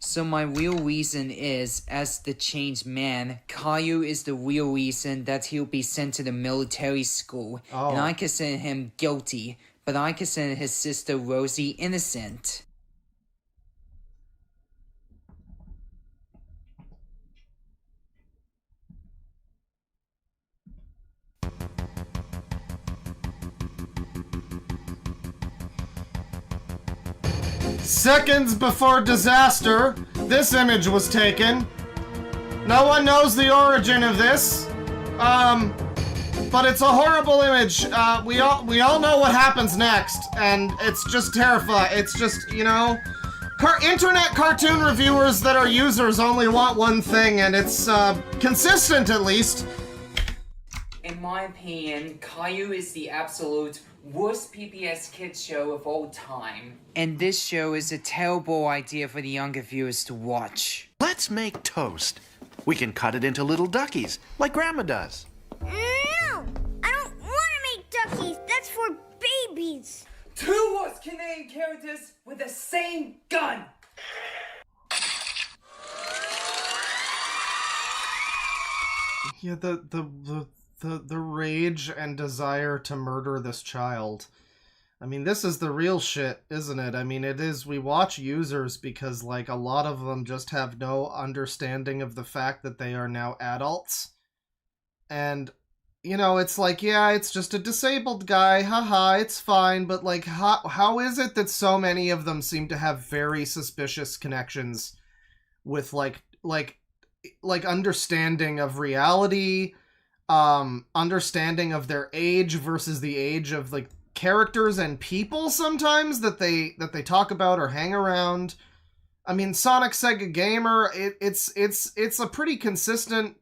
So my real reason is, as the changed man, Caillou is the real reason that he'll be sent to the military school. Oh. And I consider him guilty, but I consider his sister Rosie innocent. Seconds before disaster, this image was taken. No one knows the origin of this, but it's a horrible image. We all know what happens next, and it's just terrifying. It's just, you know, internet cartoon reviewers that are users only want one thing, and it's consistent at least. In my opinion, Caillou is the absolute worst PBS Kids show of all time. And this show is a terrible idea for the younger viewers to watch. Let's make toast. We can cut it into little duckies, like Grandma does. No! I don't want to make duckies. That's for babies. Two worst Canadian characters with the same gun! Yeah, the rage and desire to murder this child. I mean, this is the real shit, isn't it? I mean, it is. We watch users because, like, a lot of them just have no understanding of the fact that they are now adults. And, you know, it's like, yeah, it's just a disabled guy, haha, it's fine, but, like, how is it that so many of them seem to have very suspicious connections with, like understanding of reality, understanding of their age versus the age of, like, characters and people sometimes that they talk about or hang around. I mean, Sonic Sega Gamer, it's a pretty consistent,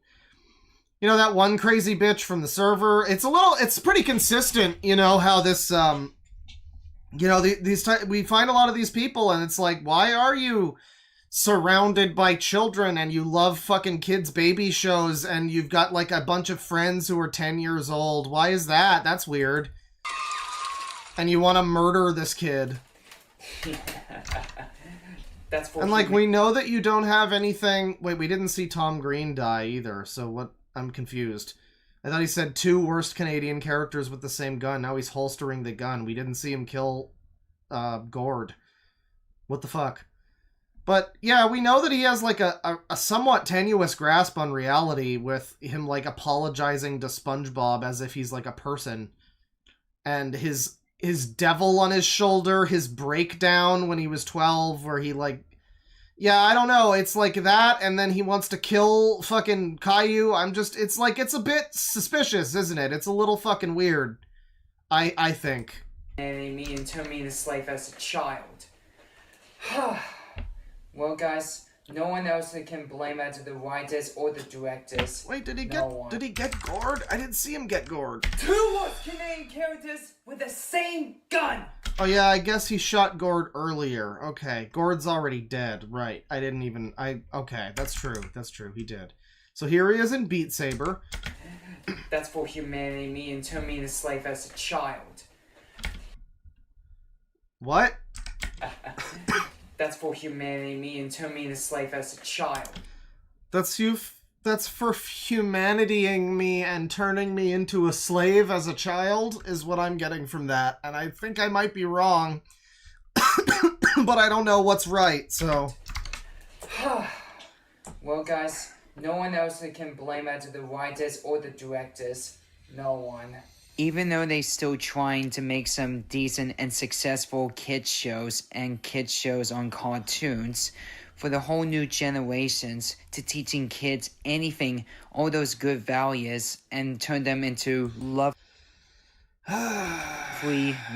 you know, that one crazy bitch from the server. It's pretty consistent, you know, how this, you know, we find a lot of these people and it's like, why are you surrounded by children and you love fucking kids' baby shows and you've got, like, a bunch of friends who are 10 years old? Why is that? That's weird. And you want to murder this kid. That's for and, like, we know that you don't have anything... Wait, we didn't see Tom Green die either, so what? I'm confused. I thought he said two worst Canadian characters with the same gun. Now he's holstering the gun. We didn't see him kill Gord. What the fuck? But, yeah, we know that he has, like, a somewhat tenuous grasp on reality with him, like, apologizing to SpongeBob as if he's, like, a person. And his devil on his shoulder, his breakdown when he was 12, where he, like... Yeah, I don't know, it's like that, and then he wants to kill fucking Caillou. It's like, it's a bit suspicious, isn't it? It's a little fucking weird, I think. And me and turned me into slave as a child. Well, guys, no one else can blame either the writers or the directors. Wait, did he get gored? I didn't see him get gored. Two worst Canadian characters with the same gun! Oh yeah, I guess he shot Gord earlier. Okay, Gord's already dead. Right, okay, that's true, he did. So here he is in Beat Saber. That's for humanity, me and turn me into slave as a child. What? That's for humanity, me and turn me into slave as a child. That's for humanitying me and turning me into a slave as a child, is what I'm getting from that. And I think I might be wrong, but I don't know what's right, so... Well, guys, no one else can blame either the writers or the directors. No one. Even though they're still trying to make some decent and successful kids shows and kids shows on cartoons, for the whole new generations to teaching kids anything, all those good values, and turn them into lovely,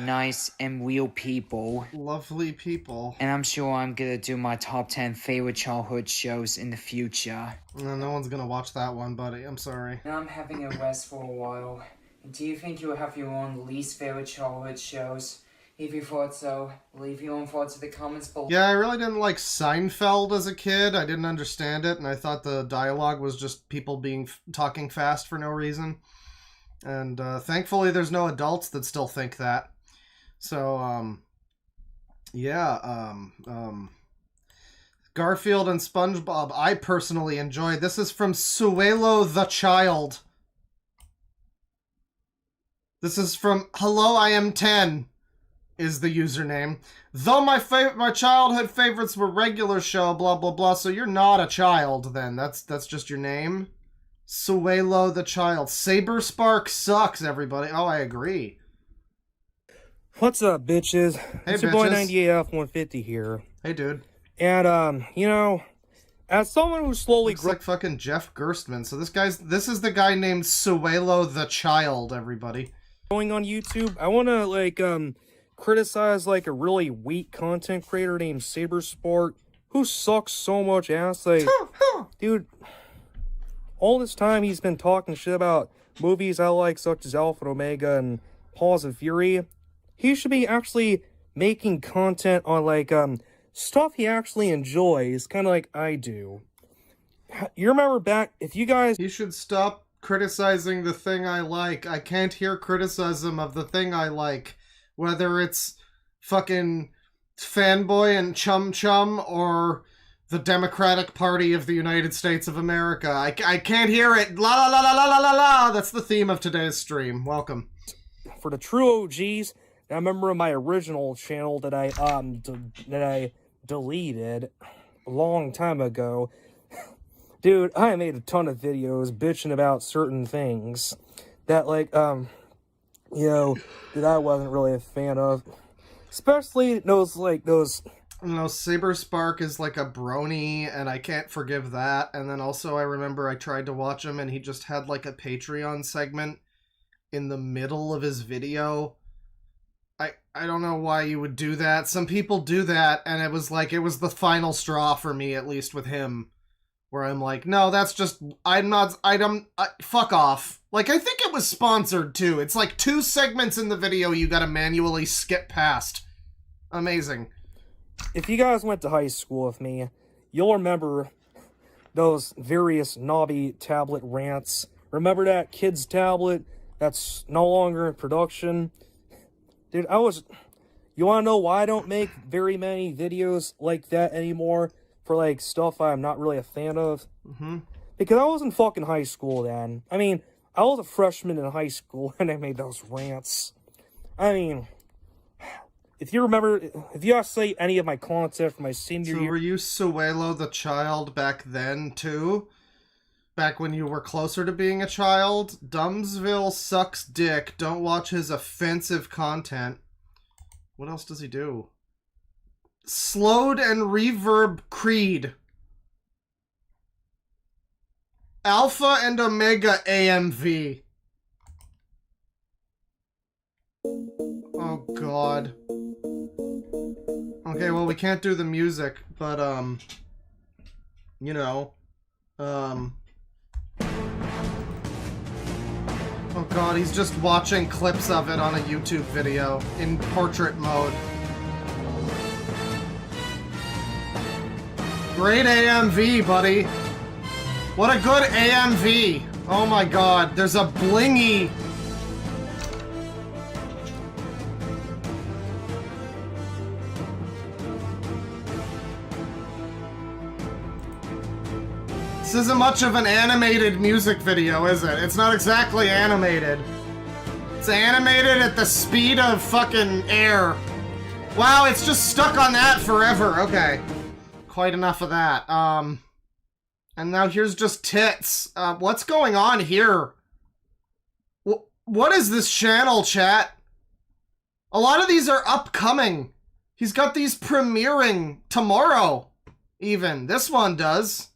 nice, and real people. Lovely people. And I'm sure I'm gonna do my top 10 favorite childhood shows in the future. No one's gonna watch that one, buddy. I'm sorry. Now I'm having a rest for a while. Do you think you'll have your own least favorite childhood shows? If you thought so, leave your own thoughts in the comments below. Yeah, I really didn't like Seinfeld as a kid. I didn't understand it, and I thought the dialogue was just people talking fast for no reason. And thankfully there's no adults that still think that. So, Garfield and SpongeBob, I personally enjoy. This is from Suelo the Child. This is from Hello, I Am 10. Is the username. Though my childhood favorites were regular show, blah blah blah. So you're not a child then. That's just your name. Suelo the Child. Saber Spark sucks, everybody. Oh, I agree. What's up, bitches? Hey, it's your boy 98F150 here. Hey, dude. And you know, as someone who slowly looks like fucking Jeff Gerstmann. So this is the guy named Suelo the Child, everybody. Going on YouTube, I want to criticize a really weak content creator named Saberspark who sucks so much ass. Dude, all this time he's been talking shit about movies I like, such as Alpha and Omega and Paws of Fury. He should be actually making content on stuff he actually enjoys, kind of like I do. You remember back, if you guys... He should stop criticizing the thing I like. I can't hear criticism of the thing I like. Whether it's fucking Fanboy and Chum Chum or the Democratic Party of the United States of America. I can't hear it. La la la la la la la. That's the theme of today's stream. Welcome. For the true OGs, I remember my original channel that I deleted a long time ago. Dude, I made a ton of videos bitching about certain things that, like, that I wasn't really a fan of. Especially those. No, Saber Spark is like a brony, and I can't forgive that. And then also I remember I tried to watch him, and he just had like a Patreon segment in the middle of his video. I don't know why you would do that. Some people do that, and it was the final straw for me, at least with him. Where I'm like, no, that's just, fuck off. Like, I think it was sponsored, too. It's like 2 segments in the video you gotta manually skip past. Amazing. If you guys went to high school with me, you'll remember those various knobby tablet rants. Remember that kid's tablet that's no longer in production? Dude, you wanna know why I don't make very many videos like that anymore? For, like, stuff I'm not really a fan of. Mm-hmm. Because I was in fucking high school then. I mean, I was a freshman in high school and I made those rants. I mean, if you guys see any of my content from my senior year... So were you Suelo the child back then, too? Back when you were closer to being a child? Dumbsville sucks dick. Don't watch his offensive content. What else does he do? Slowed and Reverb Creed. Alpha and Omega AMV. Oh god. Okay, well we can't do the music, but oh god, he's just watching clips of it on a YouTube video in portrait mode. Great AMV, buddy. What a good AMV. Oh my god, there's a blingy. This isn't much of an animated music video, is it? It's not exactly animated. It's animated at the speed of fucking air. Wow, it's just stuck on that forever. Okay. Quite enough of that. And now here's just tits. What's going on here? What is this channel, chat? A lot of these are upcoming. He's got these premiering tomorrow, even. This one does.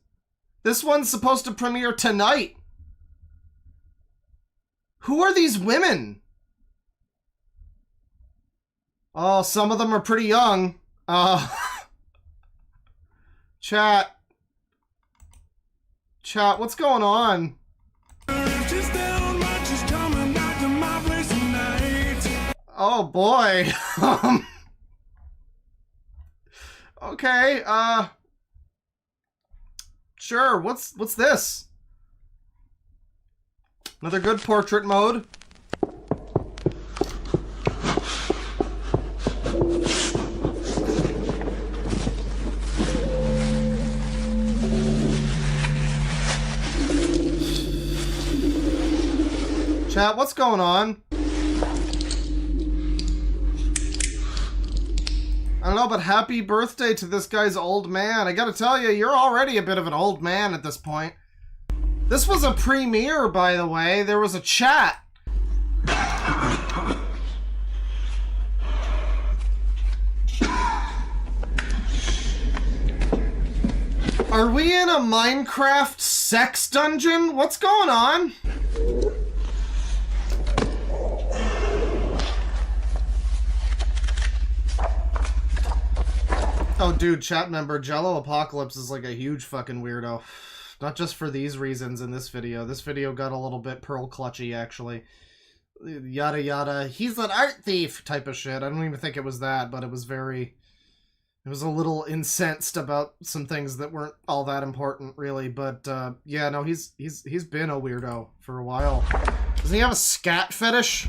This one's supposed to premiere tonight. Who are these women? Oh, some of them are pretty young. Chat, what's going on? Oh boy. Okay, sure, what's this? Another good portrait mode. Chat, what's going on? I don't know, but happy birthday to this guy's old man. I gotta tell you, you're already a bit of an old man at this point. This was a premiere, by the way. There was a chat. Are we in a Minecraft sex dungeon? What's going on? Oh, dude, chat member, Jello Apocalypse is like a huge fucking weirdo. Not just for these reasons in this video. This video got a little bit pearl clutchy, actually. Yada yada. He's an art thief type of shit. I don't even think it was that, but it was very... It was a little incensed about some things that weren't all that important, really. But, yeah, no, he's been a weirdo for a while. Doesn't he have a scat fetish?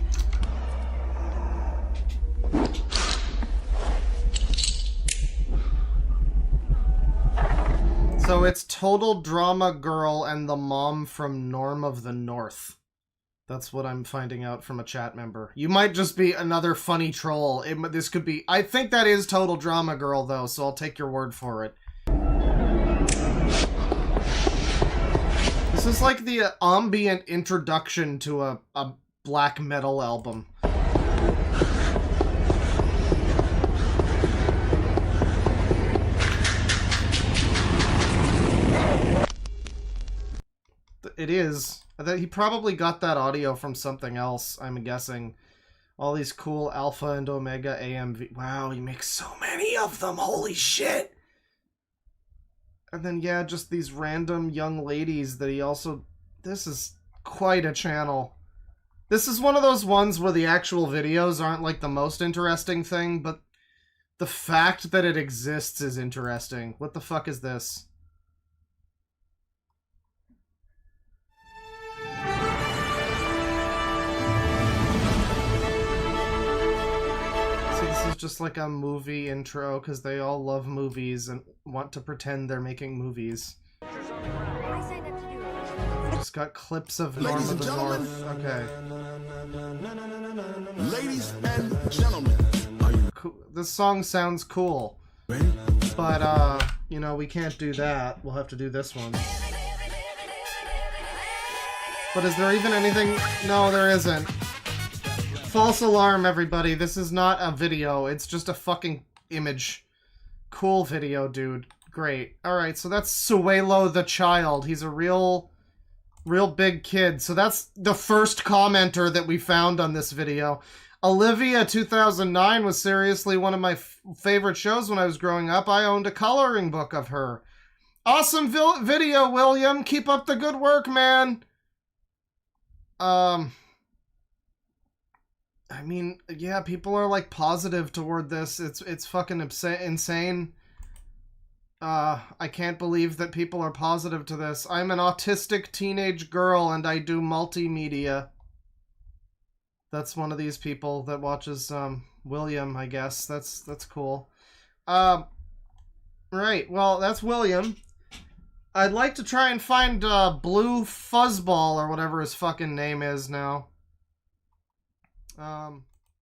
So it's Total Drama Girl and the mom from Norm of the North. That's what I'm finding out from a chat member. You might just be another funny troll. This could be... I think that is Total Drama Girl, though, so I'll take your word for it. This is like the ambient introduction to a black metal album. It is. He probably got that audio from something else, I'm guessing. All these cool Alpha and Omega AMV. Wow, he makes so many of them. Holy shit. And then, yeah, just these random young ladies that he also... This is quite a channel. This is one of those ones where the actual videos aren't like the most interesting thing, but the fact that it exists is interesting. What the fuck is this? This is just like a movie intro because they all love movies and want to pretend they're making movies. Just got clips of Norm of the North. Okay. Ladies and gentlemen, This song sounds cool. But, you know, we can't do that. We'll have to do this one. But is there even anything? No, there isn't. False alarm, everybody. This is not a video. It's just a fucking image. Cool video, dude. Great. Alright, so that's Suelo the Child. He's a real big kid. So that's the first commenter that we found on this video. Olivia 2009 was seriously one of my favorite shows when I was growing up. I owned a coloring book of her. Awesome video, William. Keep up the good work, man. I mean, yeah, people are like positive toward this. It's fucking insane. I can't believe that people are positive to this. I'm an autistic teenage girl and I do multimedia. That's one of these people that watches William, I guess. That's cool. Right, well, that's William. I'd like to try and find Blue Fuzzball or whatever his fucking name is now.